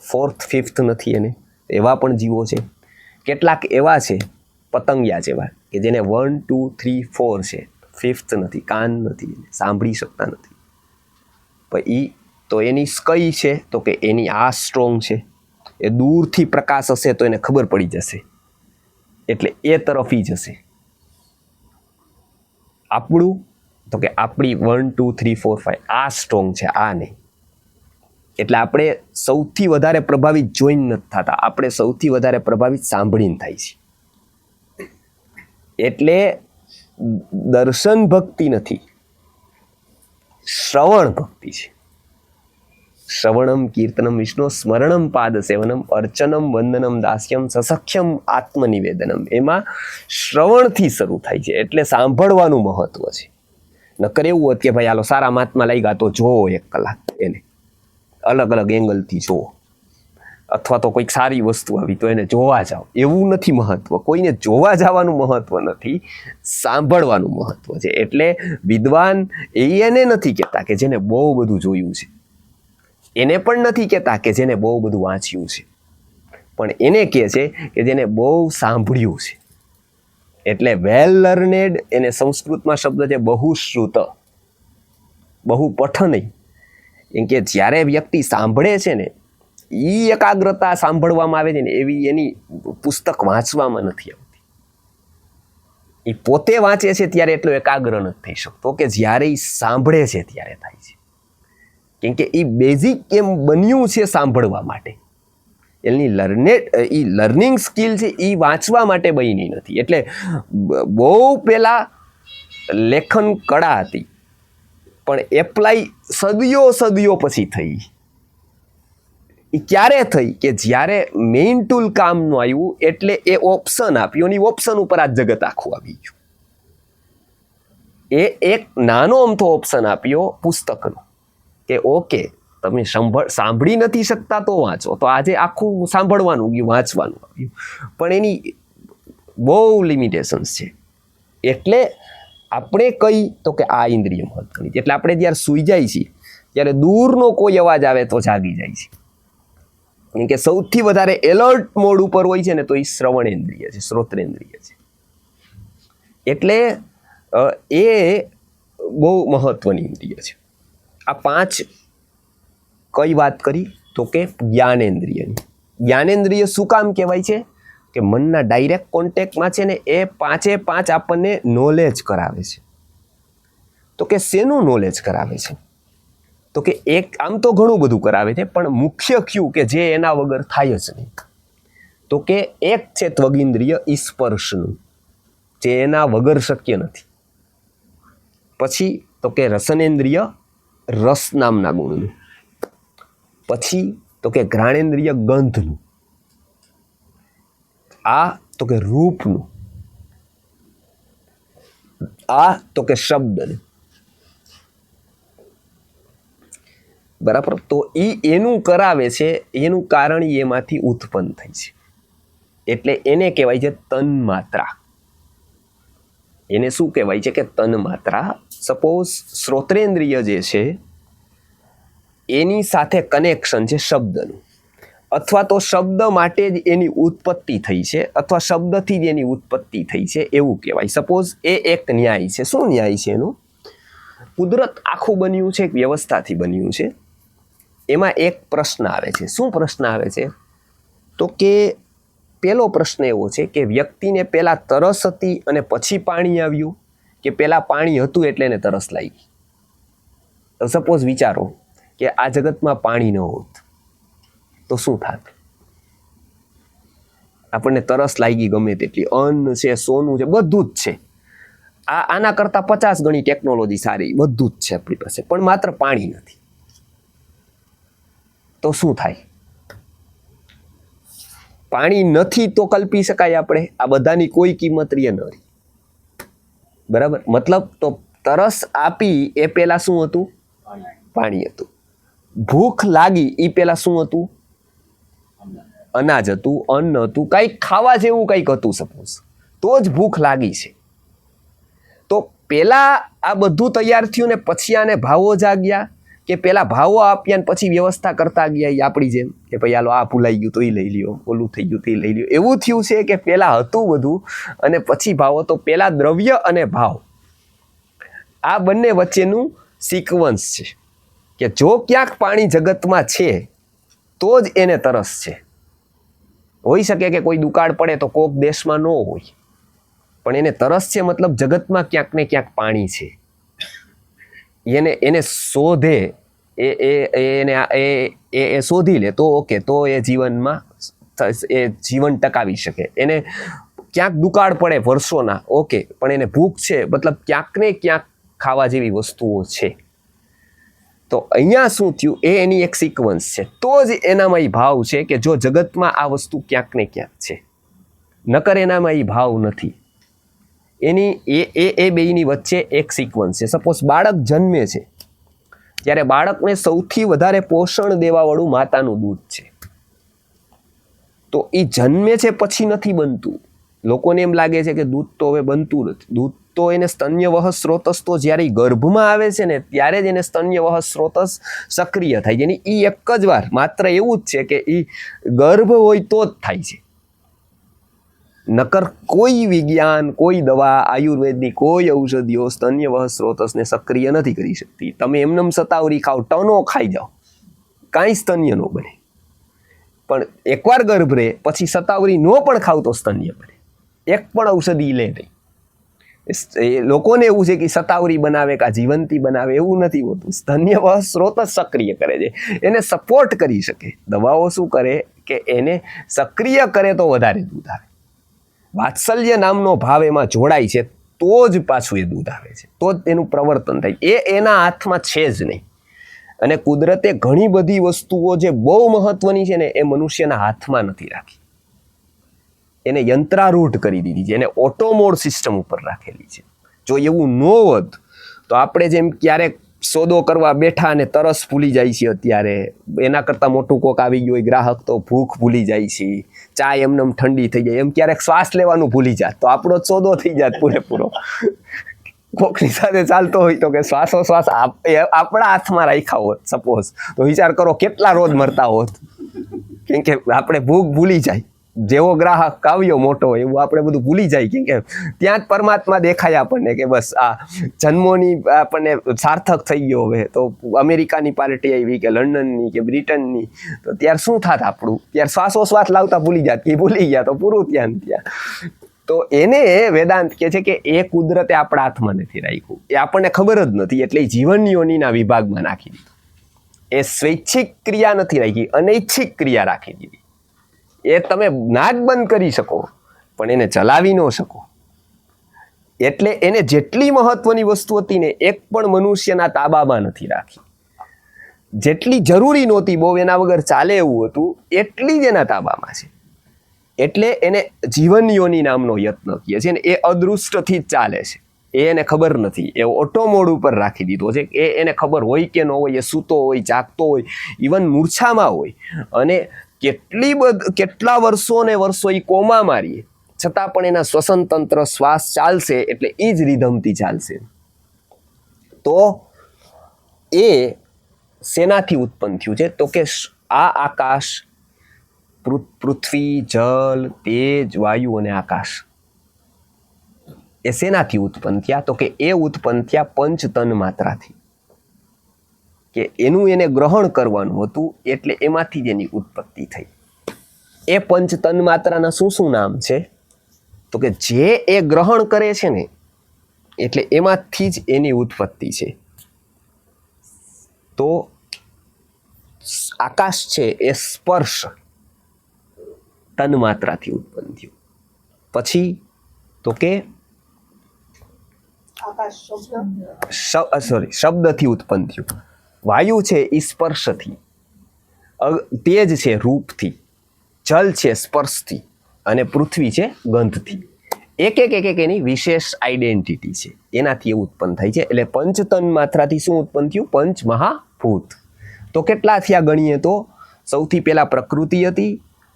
4th 5th નથી એને, એવા પણ જીવો છે. કેટલાક એવા છે પતંગિયા જેવા કે જેને 1, 2, 3, 4 છે, 5th નથી, કાન નથી, સાંભળી શકતા નથી. પણ ઈ તો એની કઈ છે તો કે એની આ સ્ટ્રોંગ છે. એ દૂરથી પ્રકાશ હશે તો એને ખબર પડી જશે, એટલે એ તરફ ઈ જશે. આપણું તો કે આપણી 1, 2, 3, 4, 5 આ સ્ટ્રોંગ છે, આ નહીં. એટલે આપણે સૌથી વધારે પ્રભાવિત જોઈને નથી થતા, આપણે સૌથી વધારે પ્રભાવિત સાંભળીને થાય છે. એટલે દર્શન ભક્તિ નથી, શ્રવણ ભક્તિ છે. શ્રવણમ કીર્તનમ વિષ્ણુ સ્મરણમ પાદ સેવનમ અર્ચનમ વંદનમ દાસ્યમ સસખ્યમ આત્મનિવેદનમ. એમાં શ્રવણથી શરૂ થાય છે, એટલે સાંભળવાનું મહત્વ છે. નકર એવું હોત કે ભાઈ હાલો સારા મહાત્મા લાગ્યા તો જોવો 1 કલાક, એને અલગ અલગ એંગલથી જોવો, અથવા તો કોઈક સારી વસ્તુ આવી તો એને જોવા જાઓ, એવું નથી મહત્વ. કોઈને જોવા જવાનું મહત્વ નથી, સાંભળવાનું મહત્વ છે. એટલે વિદ્વાન એને નથી કહેતા કે જેને બહુ બધું જોયું છે, એને પણ નથી કહેતા કે જેને બહુ બધું વાંચ્યું છે, પણ એને કહે છે કે જેને બહુ સાંભળ્યું છે. એટલે વેલ લર્નેડ, એને સંસ્કૃતમાં શબ્દ છે બહુશ્રુત, બહુ પઠન. એમ કે જ્યારે વ્યક્તિ સાંભળે છે ને, એ એકાગ્રતા સાંભળવામાં આવે છે ને, એવી એની પુસ્તક વાંચવામાં નથી આવતી. એ પોતે વાંચે છે ત્યારે એટલો એકાગ્ર નથી થઈ શકતો કે જ્યારે એ સાંભળે છે ત્યારે થાય છે. કેમ કે એ બેઝિક એમ બન્યું છે સાંભળવા માટે. એની લર્નિંગ સ્કિલ છે એ વાંચવા માટે બની નથી. એટલે બહુ પહેલા લેખન કળા હતી, પણ એપ્લાય સદીઓ પછી થઈ. એ ક્યારે થઈ કે જ્યારે મેઇન ટૂલ કામનું આવ્યું, એટલે એ ઓપ્શન આપ્યું, અને ઓપ્શન ઉપર આ જગત આખું આવી ગયું. એ એક નાનો અમથો ઓપ્શન આપ્યો પુસ્તકનો કે ઓકે તમે સાંભળી નથી શકતા તો વાંચો. તો આજે આખું સાંભળવાનું ગયું, વાંચવાનું આવ્યું, પણ એની બહુ લિમિટેશન્સ છે. એટલે આપણે કઈ તો કે આ ઇન્દ્રિય મહત્વની. એટલે આપણે જ્યારે સૂઈ જાય છીએ ત્યારે દૂરનો કોઈ અવાજ આવે તો જાગી જાય છે. કેમ કે સૌથી વધારે એલર્ટ મોડ ઉપર હોય છે ને તો એ શ્રવણેન્દ્રિય છે, શ્રોત્રેન્દ્રિય છે. એટલે એ બહુ મહત્વની ઇન્દ્રિય છે. આ 5 કઈ વાત કરી તો કે જ્ઞાનેન્દ્રિયની. જ્ઞાનેન્દ્રિય શું કામ કહેવાય છે કે મનના ડાયરેક્ટ કોન્ટેક્ટમાં છે ને, એ 5 આપણને નોલેજ કરાવે છે. તો કે શેનું નોલેજ કરાવે છે? તો કે એક આમ તો ઘણું બધું કરાવે છે, પણ મુખ્ય ક્યુ કે જે એના વગર થાય જ નહીં, તો કે એક છે ત્વગિન્દ્રિય સ્પર્શનું, જે એના વગર શક્ય નથી. પછી તો કે રસનેન્દ્રિય, રસ નામના ગુણનું. પછી તો કે ઘ્રાણેન્દ્રિય, ગંધનું. આ તો કે રૂપનું. આ તો કે શબ્દનું. બરાબર. તો એનું કરાવે છે, એનું કારણ એમાંથી ઉત્પન્ન થઈ છે, એટલે એને કહેવાય છે તન્માત્રા. એને શું કહેવાય છે કે તન્માત્રા. સપોઝ શ્રોત્રેન્દ્રિય જે છે એની સાથે કનેક્શન છે શબ્દનું, અથવા તો શબ્દ માટે જ એની ઉત્પત્તિ થઈ છે, અથવા શબ્દથી જ એની ઉત્પત્તિ થઈ છે એવું કહેવાય. સપોઝ એ એક ન્યાય છે. શું ન્યાય છે એનું? કુદરત આખું બન્યું છે, એક વ્યવસ્થાથી બન્યું છે. એમાં એક પ્રશ્ન આવે છે. શું પ્રશ્ન આવે છે? તો કે પહેલો પ્રશ્ન એવો છે કે વ્યક્તિને પહેલા તરસ હતી અને પછી પાણી આવ્યું, કે પહેલા પાણી હતું એટલે એને તરસ લાગી? સપોઝ વિચારો કે આ જગતમાં પાણી ન હોત તો શું થાત? આપણને તરસ લાગી ગમે તેટલી, અન્ન છે, સોનું છે, બધું જ છે. આના કરતાં 50 ગણી ટેકનોલોજી સારી, બધું જ છે આપણી પાસે, પણ માત્ર પાણી નથી. તો શું થાય? પાણી નથી તો કલ્પી શકાય આપણે, આ બધાની કોઈ કિંમત રહે ન રહી. બરાબર? મતલબ તો તરસ આપી એ પહેલા શું હતું? પાણી હતું. ભૂખ લાગી એ પહેલા શું હતું? અનાજ હતું, અન્ન હતું, કંઈક ખાવા જેવું કંઈક હતું સપોઝ, તો જ ભૂખ લાગી છે. તો પહેલા આ બધું તૈયાર થયું ને પછી આને ભાવો જાગ્યા, કે પહેલા ભાવો આપ્યા ને પછી વ્યવસ્થા કરતા ગયા? એ આપણી જેમ કે ભાઈ હાલો આ ભૂલાઈ ગયું તો એ લઈ લ્યો, ઓલું થઈ ગયું તો એ લઈ લ્યો. એવું થયું છે કે પહેલા હતું બધું અને પછી ભાવો? તો પહેલા દ્રવ્ય અને ભાવ, આ બંને વચ્ચેનું સિક્વન્સ છે કે જો ક્યાંક પાણી જગતમાં છે તો જ એને તરસ છે. હોઈ શકે કે કોઈ દુકાળ પડે તો કોક દેશમાં ન હોય, પણ એને તરસ છે મતલબ જગતમાં ક્યાંક ને ક્યાંક પાણી છે. એને શોધે, એ શોધી લે તો ઓકે, તો એ જીવનમાં એ જીવન ટકાવી શકે. એને ક્યાંક દુકાળ પડે વર્ષોના, ઓકે, પણ એને ભૂખ છે મતલબ ક્યાંક ને ક્યાંક ખાવા જેવી વસ્તુઓ છે. તો અહીંયા શું થયું? એ એની એક સિક્વન્સ છે. તો જ એનામાં એ ભાવ છે કે જો જગતમાં આ વસ્તુ ક્યાંક ને ક્યાંક છે, નકર એનામાં એ ભાવ નથી. એની એ બેયની વચ્ચે એક સિક્વન્સ છે. સપોઝ બાળક જન્મે છે, ત્યારે બાળકને સૌથી વધારે પોષણ દેવાવાળું માતાનું દૂધ છે. તો એ જન્મે છે પછી નથી બનતું. લોકોને એમ લાગે છે કે દૂધ તો હવે બનતું નથી. દૂધ તો એને સ્તન્યવહ સ્રોતસ તો જ્યારે ગર્ભમાં આવે છે ને ત્યારે જ એને સ્તન્યવહ સ્રોતસ સક્રિય થાય છે. એની એ એક જ વાર માત્ર એવું જ છે કે એ ગર્ભ હોય તો જ થાય છે. નકર કોઈ વિજ્ઞાન, કોઈ દવા, આયુર્વેદની કોઈ ઔષધિઓ સ્તન્યવહ સ્રોતસને સક્રિય નથી કરી શકતી. તમે એમનેમ સતાવરી ખાઓ, ટનો ખાઈ જાઓ, કાંઈ સ્તન્ય ન બને. પણ એકવાર ગર્ભ રહે પછી સતાવરી ન પણ ખાવ તો સ્તન્ય બને. એક પણ ઔષધિ લે નહીં. એ લોકોને એવું છે કે સતાવરી બનાવે કે જીવંતી બનાવે, એવું નથી હોતું. સ્તન્યવહ સ્રોત જ સક્રિય કરે છે, એને સપોર્ટ કરી શકે. દવાઓ શું કરે કે એને સક્રિય કરે તો વધારે દૂધ આવે. વાત્સલ્ય નામનો ભાવ એમાં જોડાય છે તો જ પાછું એ દૂધ આવે છે, તો જ એનું પ્રવર્તન થાય. એ એના હાથમાં છે જ નહીં. અને કુદરતે ઘણી બધી વસ્તુઓ જે બહુ મહત્વની છે ને એ મનુષ્યના હાથમાં નથી રાખી. એને યંત્રારૂઢ કરી દીધી છે, એને ઓટોમોડ સિસ્ટમ ઉપર રાખેલી છે. જો એવું ન હોત તો આપણે જેમ ક્યારેક સોદો કરવા બેઠા અને તરસ ભૂલી જાય છે, અત્યારે એના કરતાં મોટું કોક આવી ગયું હોય ગ્રાહક તો ભૂખ ભૂલી જાય છે, ચા એમને ઠંડી થઈ જાય, એમ ક્યારેક શ્વાસ લેવાનું ભૂલી જાત તો આપણો સોદો થઈ જાત પૂરેપૂરો. કોકની સાથે ચાલતો હોય તો કે શ્વાસોશ્વાસ આપણા હાથમાં રાખ્યા હોત સપોઝ, તો વિચાર કરો કેટલા રોજ મરતા હોત. કેમ કે આપણે ભૂખ ભૂલી જાય. જેવો ગ્રાહક આવ્યો મોટો એવું આપણે બધું ભૂલી જાય. કેમ કે ત્યાં જ પરમાત્મા દેખાય આપણને કે બસ આ જન્મોની આપણને સાર્થક થઈ ગયો. હવે તો અમેરિકાની પાર્ટી આવી કે લંડનની કે બ્રિટનની, તો ત્યારે શું થાત આપણું? ત્યારે શ્વાસોશ્વાસ લાવતા ભૂલી જાત કે ભૂલી ગયા તો પૂરું ત્યાં ત્યાં. તો એને વેદાંત કહે છે કે એ કુદરતે આપણા હાથમાં નથી રાખ્યું, એ આપણને ખબર જ નથી, એટલે જીવન યોનિના વિભાગમાં નાખી દીધું. એ સ્વૈચ્છિક ક્રિયા નથી રાખી, અનૈચ્છિક ક્રિયા રાખી દીધી. એ તમે નાક બંધ કરી શકો પણ એને ચલાવી ન શકો. એટલે એને જેટલી મહત્વની વસ્તુ હતી ને એક પણ મનુષ્યના તાબામાં નથી રાખી. જેટલી જરૂરી નહોતી બહુ, એના વગર ચાલે એવું હતું, એટલી જ એના તાબામાં છે. એટલે એને જીવન યોની નામનો યત્ન કહે છે ને એ અદૃષ્ટથી જ ચાલે છે. એને ખબર નથી, એ ઓટોમોડ ઉપર રાખી દીધો છે. એને ખબર હોય કે ન હોય, એ સૂતો હોય, જાગતો હોય, ઇવન મૂર્છામાં હોય, અને કેટલા વર્ષો ને વર્ષો એ કોમા મારીએ છતાં પણ એના શ્વસન તંત્ર શ્વાસ ચાલશે એટલે એ જ રિધમથી ચાલશે. તો એ શેનાથી ઉત્પન્ન થયું છે? તો કે આ આકાશ, પૃથ્વી, જલ, તેજ, વાયુ અને આકાશ એ શેનાથી ઉત્પન્ન થયા? તો કે એ ઉત્પન્ન થયા પંચ તન માત્રાથી. કે એનું એને ગ્રહણ કરવાનું હતું એટલે એમાંથી જ એની ઉત્પત્તિ થઈ. એ પંચ તન માત્રાના શું નામ છે? તો કે જે એ ગ્રહણ કરે છે ને એટલે એમાંથી જ એની ઉત્પત્તિ છે. તો આકાશ છે એ સ્પર્શ તન માત્રાથી ઉત્પન્ન થયું. પછી તો કે શબ્દથી ઉત્પન્ન થયું. વાયુ છે એ સ્પર્શથી, તેજ છે રૂપથી, જલ છે સ્પર્શથી અને પૃથ્વી છે ગંધથી. એક એની વિશેષ આઈડેન્ટિટી છે, એનાથી એ ઉત્પન્ન થાય છે. એટલે પંચતન માત્રાથી શું ઉત્પન્ન થયું? પંચ મહાભૂત. તો કેટલા થયા ગણીએ તો? સૌથી પહેલા પ્રકૃતિ હતી,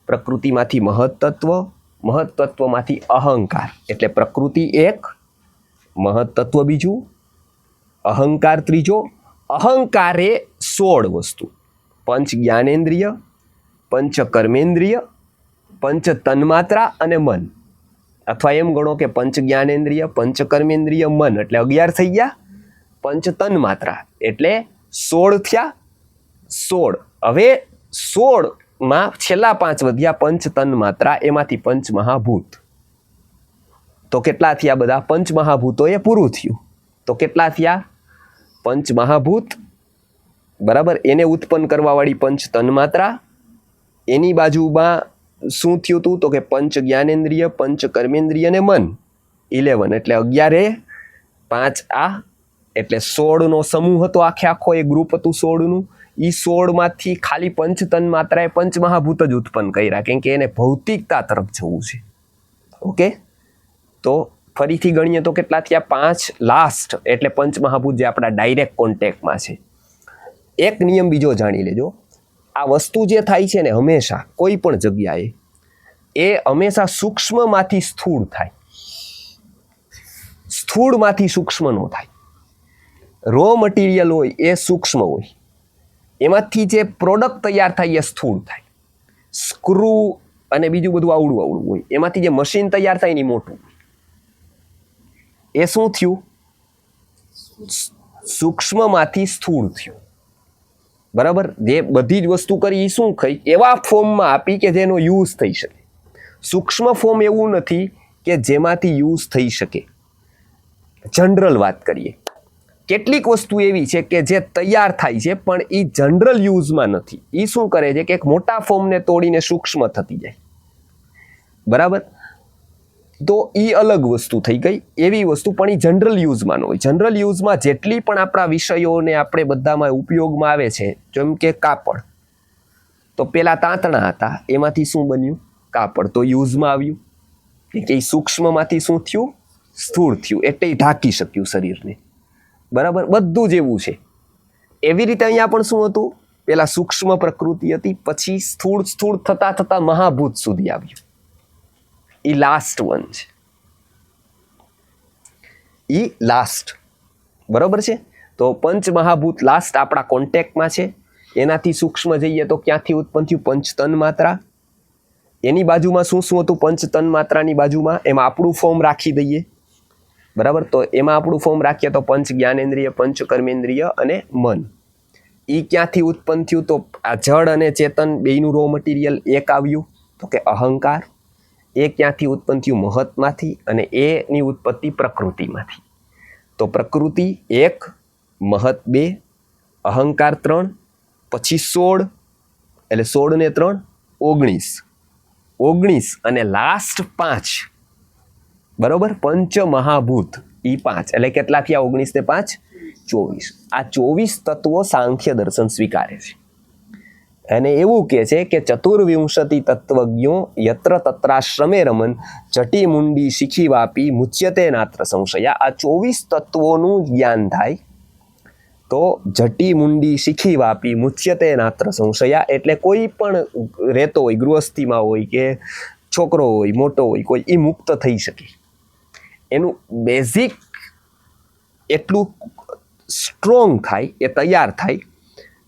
પ્રકૃતિમાંથી મહત્તત્વ, મહત્તત્વમાંથી અહંકાર. એટલે પ્રકૃતિ એક, મહત્તત્વ બીજું, અહંકાર ત્રીજો. અહંકારે 16 વસ્તુ: પંચ જ્ઞાનેન્દ્રિય, પંચ કર્મેન્દ્રિય, પંચ તન્માત્રા અને મન. અથવા એમ ગણો કે પંચ જ્ઞાનેન્દ્રિય, પંચ કર્મેન્દ્રિય, મન એટલે 11 થઈ ગયા. પંચ તન્માત્રા એટલે 16 થયા. 16. હવે 16માં છેલ્લા 5 વધ્યા પંચ તન્માત્રા, એમાંથી પંચ મહાભૂત. તો કેટલા થયા બધા? પંચ મહાભૂતો એ પૂરું થયું. તો કેટલા થયા? પંચ મહાભૂત, બરાબર. એને ઉત્પન્ન કરવાવાળી પંચ તન્માત્રા. એની બાજુમાં શું થયું હતું? તો કે પંચ જ્ઞાનેન્દ્રિય, પંચ કર્મેન્દ્રિય અને મન 11. એટલે 11 5 આ એટલે 16નો સમૂહ હતો. આખો એ ગ્રુપ હતું 16નું. એ 16માંથી ખાલી પંચ તન્માત્રાએ પંચ મહાભૂત જ ઉત્પન્ન કર્યા, કેમ કે એને ભૌતિકતા તરફ જવું છે. ઓકે, તો ફરીથી ગણીએ તો કેટલા થયા? 5 લાસ્ટ એટલે પંચ મહાભૂત જે આપણા ડાયરેક્ટ કોન્ટેક્ટમાં છે. એક નિયમ બીજો જાણી લેજો. આ વસ્તુ જે થાય છે ને હંમેશા કોઈ પણ જગ્યાએ, એ હંમેશા સૂક્ષ્મમાંથી સ્થૂળ થાય, સ્થૂળમાંથી સૂક્ષ્મ ન થાય. રો મટીરિયલ હોય એ સૂક્ષ્મ હોય, એમાંથી જે પ્રોડક્ટ તૈયાર થાય એ સ્થૂળ થાય. સ્ક્રૂ અને બીજું બધું આવડું હોય, એમાંથી જે મશીન તૈયાર થાય એ મોટું. એ શું થયું? સૂક્ષ્મમાંથી સ્થૂળ થયું. બરાબર. જે બધી જ વસ્તુ કરી એ શું થઈ? એવા ફોર્મમાં આપી કે જેનો યુઝ થઈ શકે. સૂક્ષ્મ ફોર્મ એવું નથી કે જેમાંથી યુઝ થઈ શકે. જનરલ વાત કરીએ, કેટલીક વસ્તુ એવી છે કે જે તૈયાર થાય છે પણ એ જનરલ યુઝમાં નથી. એ શું કરે છે કે એક મોટા ફોર્મને તોડીને સૂક્ષ્મ થતી જાય. બરાબર. તો એ અલગ વસ્તુ થઈ ગઈ. એવી વસ્તુ પણ એ જનરલ યુઝમાં ન હોય. જનરલ યુઝમાં જેટલી પણ આપણા વિષયોને આપણે બધામાં ઉપયોગમાં આવે છે, જેમ કે કાપડ, તો પેલા તાંતણા હતા, એમાંથી શું બન્યું? કાપડ. તો યુઝમાં આવ્યું કે સૂક્ષ્મમાંથી શું થયું? સ્થૂળ થયું. એટલે ઢાંકી શક્યું શરીરને. બરાબર. બધું જ એવું છે. એવી રીતે અહીંયા પણ શું હતું? પેલા સૂક્ષ્મ પ્રકૃતિ હતી, પછી સ્થૂળ થતા મહાભૂત સુધી આવ્યું. એ લાસ્ટ વન છે. એ લાસ્ટ. બરોબર છે. તો પંચ મહાભૂત લાસ્ટ આપણા કોન્ટેક્ટમાં છે. એનાથી સૂક્ષ્મ જઈએ તો ક્યાંથી ઉત્પન્ન થયું? પંચ તન માત્રા. એની બાજુમાં શું હતું? પંચ તન માત્રાની બાજુમાં એમાં આપણું ફોર્મ રાખી દઈએ. બરાબર. તો એમાં આપણું ફોર્મ રાખીએ તો પંચ જ્ઞાનેન્દ્રિય, પંચ કર્મેન્દ્રિય અને મન. એ ક્યાંથી ઉત્પન્ન થયું? તો આ જળ અને ચેતન બેયનું રો મટીરિયલ એક આવ્યું, તો કે અહંકાર. એ ક્યાંથી ઉત્પન્ન થયું? મહતમાંથી. અને એની ઉત્પત્તિ પ્રકૃતિમાંથી. તો પ્રકૃતિ 1, મહત 2, અહંકાર 3, પછી 16. એટલે 16 ને 3 19 અને લાસ્ટ 5. બરોબર. પંચ મહાભૂત એ 5. એટલે કેટલા થયા? 19 ને 5 24. આ 24 તત્વો સાંખ્ય દર્શન સ્વીકારે છે. અને એવું કહે છે કે ચતુર્વિંશતિ તત્વજ્ઞો યત્ર તત્રાશ્રમે રમન જટી મુંડી શીખી વાપી મુચ્યતે નાત્ર સંશયા. આ 24 તત્વોનું જ્ઞાન થાય તો જટી મુંડી શીખી વાપી મુચ્યતે નાત્ર સંશયા. એટલે કોઈ પણ રહેતો હોય, ગૃહસ્થીમાં હોય કે છોકરો હોય મોટો હોય કોઈ એ મુક્ત થઈ શકે. એનું બેઝિક એટલું સ્ટ્રોંગ થાય, એ તૈયાર થાય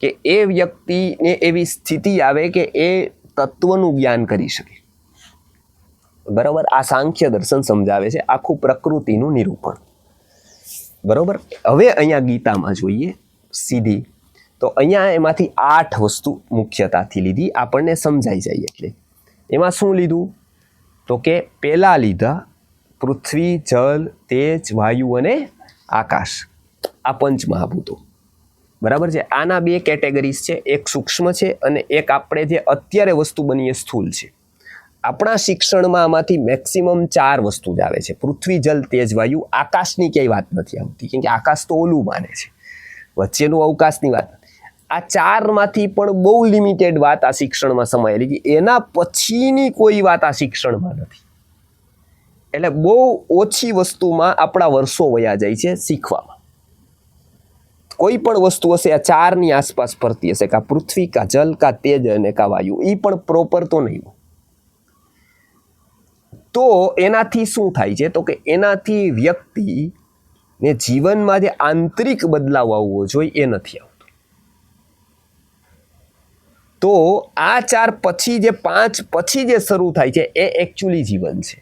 કે એ વ્યક્તિને એવી સ્થિતિ આવે કે એ તત્વનું જ્ઞાન કરી શકે. બરાબર, આ સાંખ્ય દર્શન સમજાવે છે આખું પ્રકૃતિનું નિરૂપણ. બરોબર. હવે અહીંયા ગીતામાં જોઈએ સીધી, તો અહીંયા એમાંથી 8 વસ્તુ મુખ્યતાથી લીધી, આપણને સમજાઈ જાય. એટલે એમાં શું લીધું તો કે પહેલા લીધા પૃથ્વી, જલ, તેજ, વાયુ અને આકાશ, આ પંચમહાભૂતો. બરાબર છે. આના 2 કેટેગરીઝ છે, એક સૂક્ષ્મ છે અને એક આપણે જે અત્યારે વસ્તુ બની એ સ્થૂલ છે. આપણા શિક્ષણમાં આમાંથી મેક્સિમમ 4 વસ્તુ જ આવે છે, પૃથ્વી, જલ, તેજ, વાયુ. આકાશની ક્યાંય વાત નથી આવતી, કેમ કે આકાશ તો ઓલું માને છે, વચ્ચેનું અવકાશની વાત. આ 4માંથી પણ બહુ લિમિટેડ વાત આ શિક્ષણમાં સમાયેલી છે, એના પછીની કોઈ વાત આ શિક્ષણમાં નથી. એટલે બહુ ઓછી વસ્તુમાં આપણા વર્ષો વયા જાય છે શીખવામાં. કોઈ પણ વસ્તુ હશે આ 4ની આસપાસ ફરતી હશે, કા પૃથ્વી, કા જલ, કા તેજ અને કા વાયુ, એ પણ પ્રોપર તો નહીં. તો એનાથી શું થાય છે તો કે એનાથી વ્યક્તિને જીવનમાં જે આંતરિક બદલાવ આવવો જોઈએ એ નથી આવતો. તો આ 4 પછી જે 5 પછી જે શરૂ થાય છે એ એકચ્યુઅલી જીવન છે.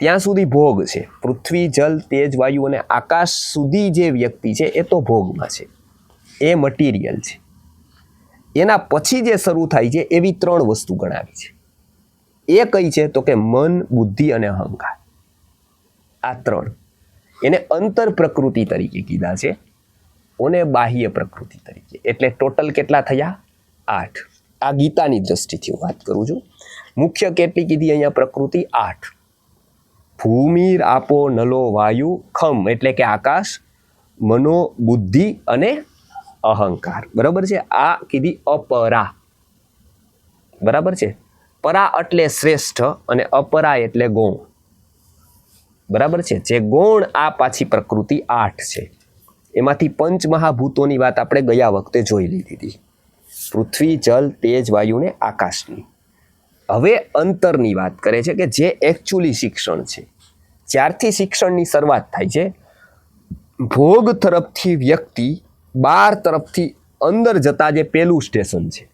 ત્યાં સુધી ભોગ છે. પૃથ્વી, જલ, તેજ, વાયુ અને આકાશ સુધી જે વ્યક્તિ છે એ તો ભોગમાં છે, એ મટીરિયલ છે. એના પછી જે શરૂ થાય છે એવી 3 વસ્તુ ગણાવી છે. એ કઈ છે તો કે મન, બુદ્ધિ અને અહંકાર. આ 3 એને અંતર પ્રકૃતિ તરીકે કીધા છે અને બાહ્ય પ્રકૃતિ તરીકે. એટલે ટોટલ કેટલા થયા? 8. આ ગીતાની દ્રષ્ટિથી હું વાત કરું છું. મુખ્ય કેટલી કીધી અહીંયા પ્રકૃતિ? 8. ભૂમિ, આપો, નલો, વાયુ, ખમ એટલે કે આકાશ, મનો, બુદ્ધિ અને અહંકાર. બરાબર છે. આ કીધી અપરા. બરાબર છે. પરા એટલે શ્રેષ્ઠ અને અપરા એટલે ગૌણ. બરાબર છે. જે ગૌણ આ પાછી પ્રકૃતિ 8 છે. એમાંથી પંચમહાભૂતોની વાત આપણે ગયા વખતે જોઈ લીધી હતી, પૃથ્વી, જલ, તેજ, વાયુ ને આકાશની. હવે અંતરની વાત કરે છે કે જે એકચ્યુઅલી શિક્ષણ છે. જ્યારથી શિક્ષણની શરૂઆત થાય છે, ભોગ તરફથી વ્યક્તિ બહાર તરફથી અંદર જતા જે પહેલું સ્ટેશન છે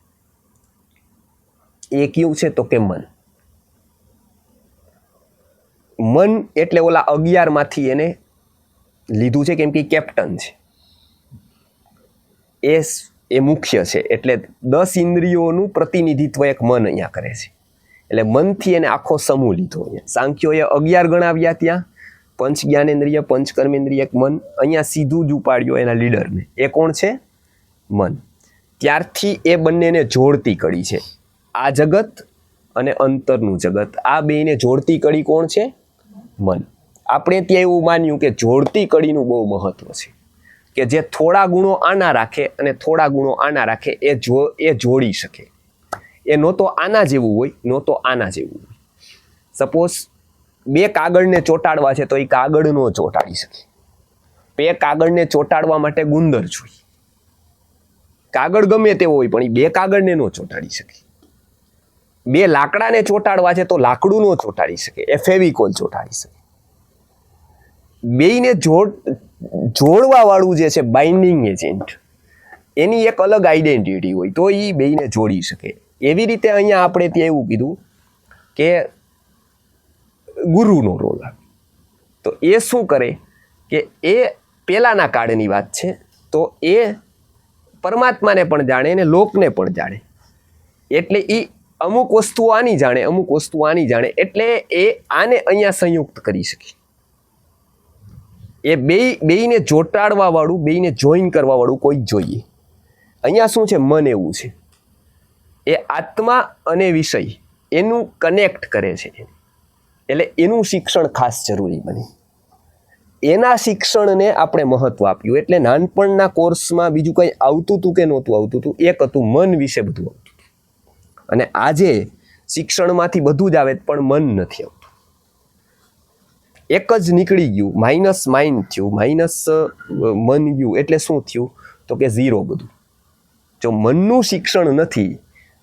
એ કયું છે તો કે મન. મન એટલે ઓલા 11માંથી એને લીધું છે, કેમ કે કેપ્ટન છે, એ મુખ્ય છે. એટલે 10 ઇન્દ્રિયોનું પ્રતિનિધિત્વ એક મન અહીંયા કરે છે. એટલે મનથી એને આખો સમૂહ લીધો. અહીંયા સાંખ્યોએ 11 ગણાવ્યા, ત્યાં પંચ જ્ઞાનેન્દ્રિય, પંચ કર્મેન્દ્રિય, એક મન. અહીંયા સીધું જ ઉપાડ્યો એના લીડરને. એ કોણ છે? મન. ત્યારથી એ બંનેને જોડતી કડી છે આ જગત અને અંતરનું જગત. આ બેને જોડતી કડી કોણ છે? મન. આપણે ત્યાં એવું માન્યું કે જોડતી કડીનું બહુ મહત્વ છે, કે જે થોડા ગુણો આના રાખે અને થોડા ગુણો આના રાખે એ જોડી શકે. એ નો તો આના જેવું હોય, નો તો આના જેવું હોય. સપોઝ 2 કાગળને ચોંટાડવા છે તો એ કાગળ નો ચોંટાડી શકે. 2 કાગળને ચોંટાડવા માટે ગુંદર જોઈએ. કાગળ ગમે તેવો હોય પણ એ 2 કાગળને નો ચોંટાડી શકે. 2 લાકડાને ચોંટાડવા છે તો લાકડું નો ચોંટાડી શકે, એ ફેવિકોલ ચોંટાડી શકે. બેયને જોડવા વાળું જે છે બાઇન્ડિંગ એજન્ટ, એની એક અલગ આઈડેન્ટિટી હોય તો એ બેયને જોડી શકે. એવી રીતે અહીંયા આપણે ત્યાં એવું કીધું કે ગુરુનો રોલ આવે. તો એ શું કરે કે એ પહેલાના કાળની વાત છે, તો એ પરમાત્માને પણ જાણે અને લોકને પણ જાણે. એટલે એ અમુક વસ્તુઓ આની જાણે, અમુક વસ્તુ આની જાણે, એટલે એ આને અહીંયા સંયુક્ત કરી શકે. એ બેયને જોટાડવા વાળું, બેયને જોઈન કરવા વાળું કોઈ જોઈએ. અહીંયા શું છે? મન એવું છે, એ આત્મા અને વિષય એનું કનેક્ટ કરે છે. એટલે એનું શિક્ષણ ખાસ જરૂરી બને. એના શિક્ષણને આપણે મહત્વ આપ્યું. એટલે નાનપણના કોર્સમાં બીજું કંઈ આવતું હતું કે નહોતું આવતું હતું? એક હતું મન વિશે બધું આવતું હતું. અને આજે શિક્ષણમાંથી બધું જ આવે પણ મન નથી આવતું. એક જ નીકળી ગયું, માઇનસ માઇન્ડ થયું, માઇનસ મન ગયું. એટલે શું થયું તો કે 0 બધું. જો મનનું શિક્ષણ નથી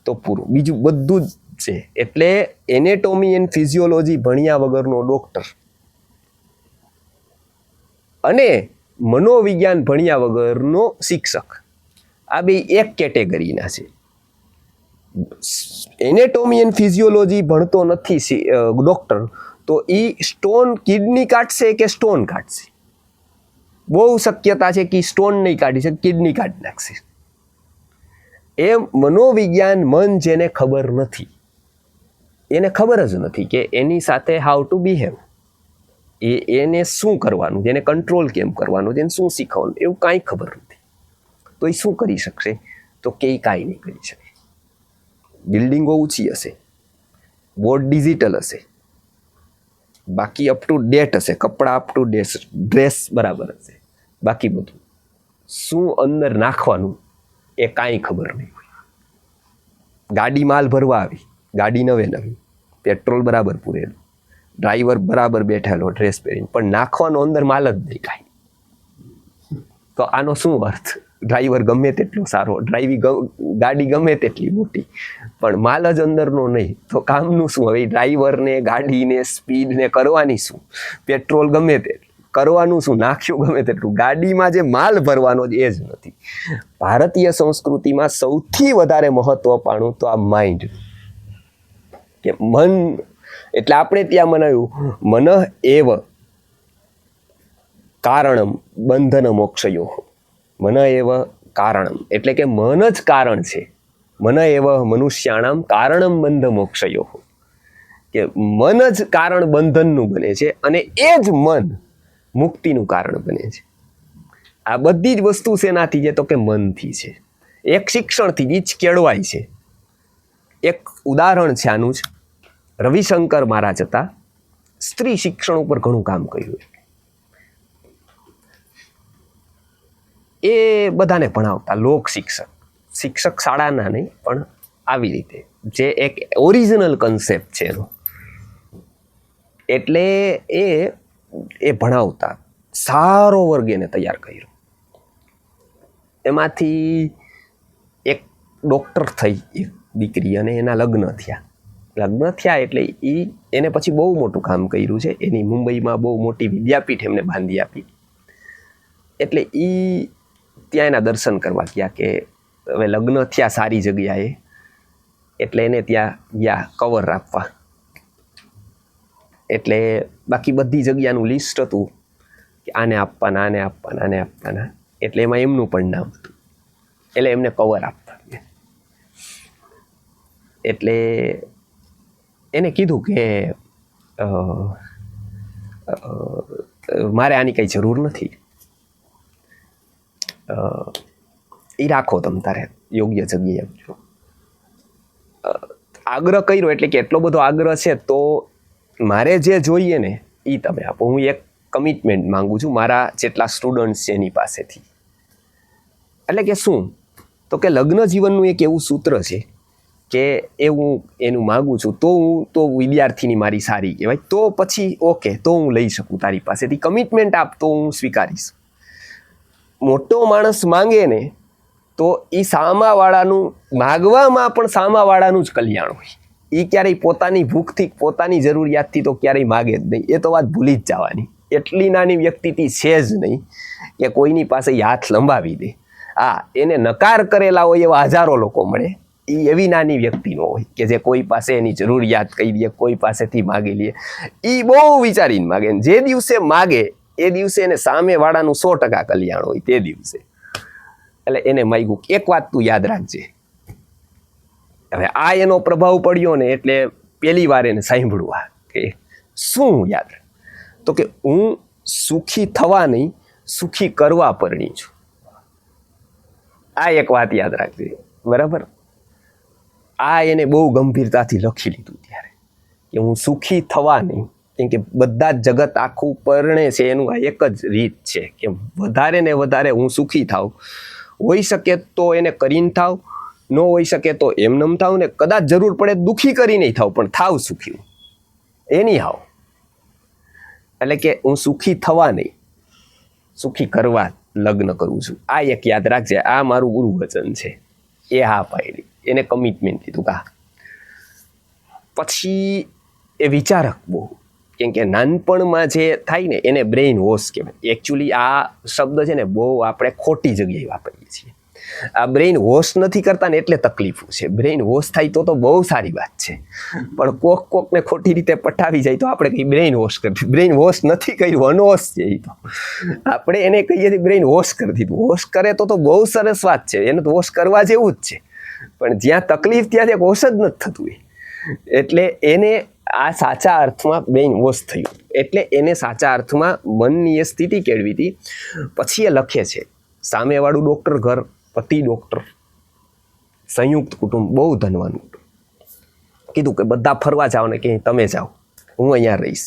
તો પૂરું, બીજું બધું જ છે. એટલે એનેટોમી એન્ડ ફિઝિયોલોજી ભણ્યા વગરનો ડૉક્ટર અને મનોવિજ્ઞાન ભણ્યા વગરનો શિક્ષક, આ બે એક કેટેગરીના છે. એનેટોમી એન્ડ ફિઝિયોલોજી ભણતો નથી ડૉક્ટર, તો એ સ્ટોન કિડની કાઢશે કે સ્ટોન કાઢશે? બહુ શક્યતા છે કે સ્ટોન નહીં કાઢી શકે, કિડની કાઢી નાખશે. એમ મનોવિજ્ઞાન મન જેને ખબર નથી, એને ખબર જ નથી કે એની સાથે હાઉ ટુ બિહેવ, એને શું કરવાનું, જેને કંટ્રોલ કેમ કરવાનું, જેને શું શીખવાનું, એવું કાંઈ ખબર નથી. તો એ શું કરી શકશે? તો કે એ કાંઈ નહીં કરી શકે. બિલ્ડિંગો ઊંચી હશે, બોર્ડ ડિજિટલ હશે, બાકી અપ ટુ ડેટ હશે, કપડાં અપ ટુ ડેટ, ડ્રેસ બરાબર હશે, બાકી બધું શું અંદર નાખવાનું એ કાંઈ ખબર નહીં હોય. ગાડી માલ ભરવા આવી, ગાડી નવે નવી, પેટ્રોલ બરાબર પૂરેલું, ડ્રાઈવર બરાબર બેઠેલો ડ્રેસ પહેરીને, પણ નાખવાનો અંદર માલ જ નહીં કાંઈ. તો આનો શું અર્થ? ડ્રાઈવર ગમે તેટલો સારો, ગાડી ગમે તેટલી મોટી, પણ માલ જ અંદરનો નહીં, તો કામનું શું? હવે ડ્રાઈવરને, ગાડીને, સ્પીડને કરવાની શું? પેટ્રોલ ગમે તેટલું કરવાનું શું? નાખ્યું ગમે તેટલું, ગાડીમાં જે માલ ભરવાનો જ એ જ નથી. ભારતીય સંસ્કૃતિમાં સૌથી વધારે મહત્વપાણું તો આ માઇન્ડ, કે મન. એટલે આપણે ત્યાં મનાયું મન એવ કારણમ બંધન મોક્ષયો. મન એવ કારણમ એટલે કે મન જ કારણ છે. મન એવ મનુષ્યાણામ કારણમ બંધ મોક્ષયો, કે મન જ કારણ બંધનનું બને છે અને એ જ મન મુક્તિનું કારણ બને છે. આ બધી જ વસ્તુ શેનાથી છે? તો કે મનથી છે. એક શિક્ષણથી જ કેળવાય છે. એક ઉદાહરણ છે આનું જ. રવિશંકર મહારાજ હતા, સ્ત્રી શિક્ષણ ઉપર ઘણું કામ કર્યું. એ બધાને ભણાવતા, લોક શિક્ષક, શિક્ષક શાળાના નહીં, પણ આવી રીતે જે એક ઓરિજિનલ કન્સેપ્ટ છે એનો. એટલે એ ભણાવતા, સારો વર્ગ એને તૈયાર કર્યો. એમાંથી એક ડૉક્ટર થઈ એક દીકરી, અને એના લગ્ન થયા એટલે એને પછી બહુ મોટું કામ કર્યું છે. એની મુંબઈમાં બહુ મોટી વિદ્યાપીઠ એમને બાંધી આપી. એટલે એ ત્યાં એના દર્શન કરવા ગયા, કે હવે લગ્ન થયા સારી જગ્યાએ, એટલે એને ત્યાં ગયા કવર આપવા. એટલે બાકી બધી જગ્યાનું લિસ્ટ હતું કે આને આપવાના, આને આપવાના, આને આપવાના. એટલે એમાં એમનું પણ નામ હતું, એટલે એમને કવર આપવા. એટલે એને કીધું કે મારે આની કંઈ જરૂર નથી, એ રાખો તમ તારે યોગ્ય જગ્યાએ. આગ્રહ કર્યો, એટલે કે એટલો બધો આગ્રહ છે તો મારે જે જોઈએ ને એ તમે આપો. હું એક કમિટમેન્ટ માંગુ છું મારા જેટલા સ્ટુડન્ટ્સ છે એની પાસેથી. એટલે કે શું? તો કે લગ્ન જીવનનું એક એવું સૂત્ર છે કે એવું એનું માગું છું, તો વિદ્યાર્થીની મારી સારી કહેવાય, તો પછી ઓકે, તો હું લઈ શકું તારી પાસેથી. કમિટમેન્ટ આપ તો હું સ્વીકારીશ. મોટો માણસ માંગે ને તો એ સામાવાળાનું, માગવામાં પણ સામાવાળાનું જ કલ્યાણ હોય. એ ક્યારેય પોતાની ભૂખથી, પોતાની જરૂરિયાતથી તો ક્યારેય માગે જ નહીં. એ તો વાત ભૂલી જ જવાની. એટલી નાની વ્યક્તિથી છે જ નહીં કે કોઈની પાસે હાથ લંબાવી દે. હા, એને નકાર કરેલા હોય એવા હજારો લોકો મળે. એ એવી નાની વ્યક્તિ નો હોય કે જે કોઈ પાસે એની જરૂરિયાત કહી દે, કોઈ પાસેથી માગી લે. એ બહુ વિચારીને માગે. જે દિવસે માગે એ દિવસે એને સામેવાળાનું 100% કલ્યાણ હોય તે દિવસે. એટલે એને માગ્યું. એક વાત તું યાદ રાખજે. હવે આ એનો પ્રભાવ પડ્યો ને, એટલે પહેલી વાર એને સાંભળવા કે શું યાદ? તો કે હું સુખી થવા નહીં, સુખી કરવા પરણી છું. આ એક વાત યાદ રાખજે, બરાબર? આ એને બહુ ગંભીરતાથી લખી લીધું ત્યારે, કે હું સુખી થવા નહીં, કેમ કે બધા જ જગત આખું પરણે છે એનું આ એક જ રીત છે કે વધારે ને વધારે હું સુખી થાવ. હોઈ શકે તો એને કરીને થાવ, ન હોઈ શકે તો એમનેમ થાવ, ને કદાચ જરૂર પડે દુઃખી કરી નહીં થાવ, પણ થાવ સુખી એની હાવ. એટલે કે હું સુખી થવા નહીં, સુખી કરવા લગ્ન કરું છું. આ એક યાદ રાખજે. આ મારું ગુરુ વચન છે. એ હા પાડી, એને કમિટમેન્ટ કીધું. કા પછી એ વિચારક બહુ, કેમ કે નાનપણમાં જે થાય ને એને બ્રેઇન વોશ કહેવાય. એકચ્યુઅલી આ શબ્દ છે ને બહુ આપણે ખોટી જગ્યાએ વાપરીએ છીએ. આ બ્રેઇન વોશ નથી કરતા ને એટલે તકલીફો છે. બ્રેઇન વોશ થાય તો બહુ સારી વાત છે, પણ કોકને ખોટી રીતે પટાવી જાય તો આપણે કહીએ બ્રેઇન વોશ કરી. બ્રેઇન વોશ નથી કર્યું, અનવોશ છે એ તો. આપણે એને કહીએ છીએ બ્રેઇન વોશ કરી દીધું. વોશ કરે તો બહુ સરસ વાત છે, એને તો વોશ કરવા જેવું જ છે, પણ જ્યાં તકલીફ ત્યાં વોશ જ નથી થતું એ. એટલે એને આ સાચા અર્થમાં બ્રેઇન વોશ થયું, એટલે એને સાચા અર્થમાં મનની એ સ્થિતિ કેળવી હતી. પછી એ લખે છે, સામેવાળું ડૉક્ટર ઘર, પતિ ડૉક્ટર, સંયુક્ત કુટુંબ, બહુ ધનવાન કુટુંબ. કીધું કે બધા ફરવા જાઓ ને કે તમે જાઓ, હું અહીંયા રહીશ.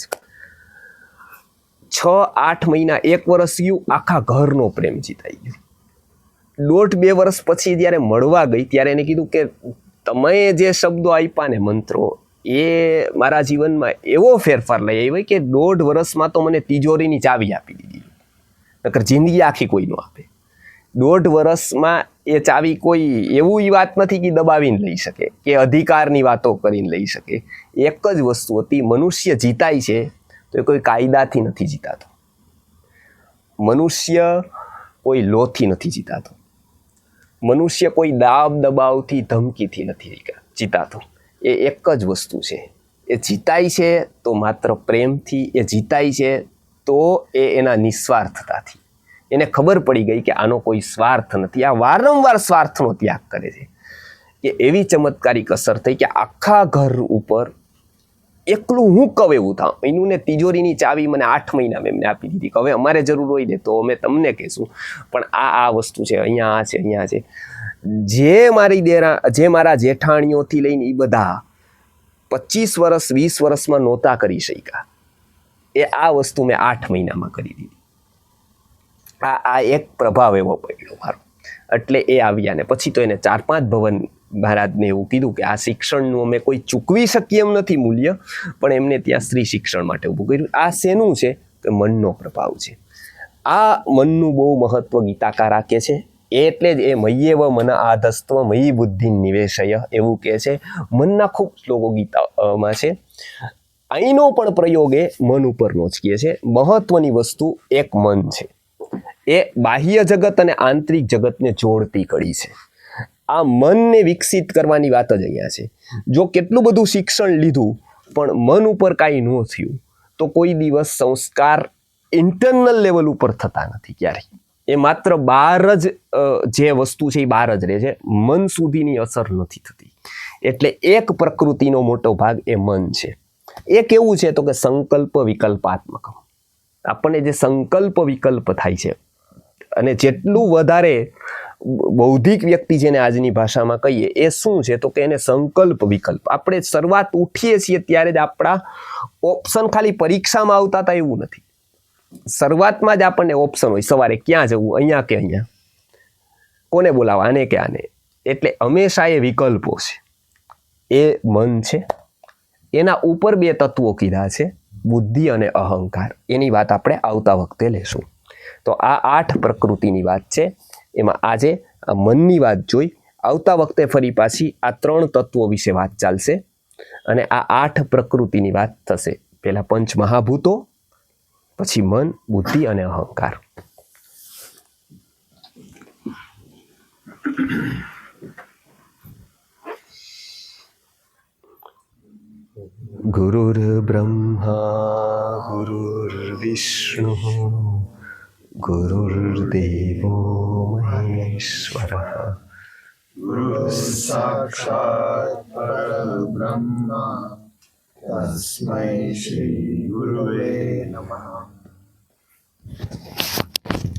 6-8 મહિના, 1 વર્ષ ગયું, આખા ઘરનો પ્રેમ જીતાઈ ગયો. 1.5-2 વર્ષ પછી જ્યારે મળવા ગઈ ત્યારે એને કીધું કે તમે જે શબ્દો આપ્યા ને મંત્રો, એ મારા જીવનમાં એવો ફેરફાર લઈ આવ્યો કે 1.5 વર્ષમાં તો મને તિજોરીની ચાવી આપી દીધી, નકર જિંદગી આખી કોઈ ન આપે. 1.5 વર્ષમાં એ ચાવી કોઈ એવું વાત નથી કે દબાવીને લઈ શકે કે અધિકારની વાતો કરીને લઈ શકે. એક જ વસ્તુ હતી, મનુષ્ય જીતાય છે તો એ કોઈ કાયદાથી નથી જીતાતો, મનુષ્ય કોઈ લોથી નથી જીતાતો, મનુષ્ય કોઈ દાબ દબાવથી ધમકીથી નથી જીતાતો. એ એક જ વસ્તુ છે, એ જીતાય છે તો માત્ર પ્રેમથી, એ જીતાય છે તો એ એના નિસ્વાર્થતાથી. એને ખબર પડી ગઈ કે આનો કોઈ સ્વાર્થ નથી, આ વારંવાર સ્વાર્થનો ત્યાગ કરે છે. કે એવી ચમત્કારિક અસર થઈ કે આખા ઘર ઉપર એકલું હું કહું એવું થાવ. એનું ને તિજોરીની ચાવી મને 8 મહિના એમને આપી દીધી કે હવે અમારે જરૂર હોય ને તો અમે તમને કહેશું, પણ આ વસ્તુ છે, અહીંયા આ છે, અહીંયા છે. જે મારા જેઠાણીઓથી લઈને એ બધા 25 વર્ષ 20 વર્ષમાં નહોતા કરી શક્યા, એ આ વસ્તુ મેં 8 મહિનામાં કરી દીધી. આ એક પ્રભાવ એવો પડ્યો મારો. એટલે એ આવ્યા ને પછી તો એને 4-5 ભવન મહારાજને એવું કીધું કે આ શિક્ષણનું અમે કોઈ ચૂકવી શકીએ એમ નથી મૂલ્ય, પણ એમને ત્યાં સ્ત્રી શિક્ષણ માટે ઊભું કર્યું. આ શેનું છે કે મનનો પ્રભાવ છે. આ મનનું બહુ મહત્વ ગીતાકાર રાખે છે. એટલે જ એ મય્યેવ મન આધસ્ત્વ મયી બુદ્ધિ નિવેશય એવું કહે છે. મનના ખૂબ શ્લોકો ગીતામાં છે. અહીંનો પણ પ્રયોગ એ મન ઉપરનો જ કહે છે. મહત્વની વસ્તુ એક મન છે, એ બાહ્ય જગત અને આંતરિક જગતને જોડતી કડી છે. આ મનને વિકસિત કરવાની વાત જ અહીંયા છે. જો કેટલું બધું શિક્ષણ લીધું પણ મન ઉપર કાંઈ ન થયું તો કોઈ દિવસ સંસ્કાર ઇન્ટરનલ લેવલ ઉપર થતા નથી ક્યારેય. એ માત્ર બહાર જ જે વસ્તુ છે એ બહાર જ રહે છે, મન સુધીની અસર નથી થતી. એટલે એક પ્રકૃતિનો મોટો ભાગ એ મન છે. એ કેવું છે તો કે સંકલ્પ વિકલ્પાત્મક. આપણને જે સંકલ્પ વિકલ્પ થાય છે, અને જેટલું વધારે બૌદ્ધિક વ્યક્તિ જેને આજની ભાષામાં કહીએ એ શું છે તો કે એને સંકલ્પ વિકલ્પ. આપણે શરૂઆત ઉઠીએ છીએ ત્યારે જ આપણા ઓપ્શન ખાલી પરીક્ષામાં આવતા હતા એવું નથી. શરૂઆતમાં જ આપણને ઓપ્શન હોય, સવારે ક્યાં જવું, અહીંયા કે અહીંયા, કોને બોલાવા, આને કે આને. એટલે હંમેશા એ વિકલ્પો છે, એ મન છે. એના ઉપર 2 તત્વો કીધા છે, બુદ્ધિ અને અહંકાર. એની વાત આપણે આવતા વખતે લેશું. તો આ 8 પ્રકૃતિની વાત છે. એમાં આજે આ મનની વાત જોઈ, આવતા વખતે ફરી પાછી આ 3 તત્વો વિશે વાત ચાલશે અને આ 8 પ્રકૃતિની વાત થશે. પહેલા 5 મહાભૂતો, પછી મન, બુદ્ધિ અને અહંકાર. ગુરુર બ્રહ્મા ગુરુર્વિષ્ણુ ગુરુર્દેવો મહેશ્વરઃ ગુરુ સાક્ષાત પરબ્રહ્મ તસ્મૈ શ્રી ગુરુવે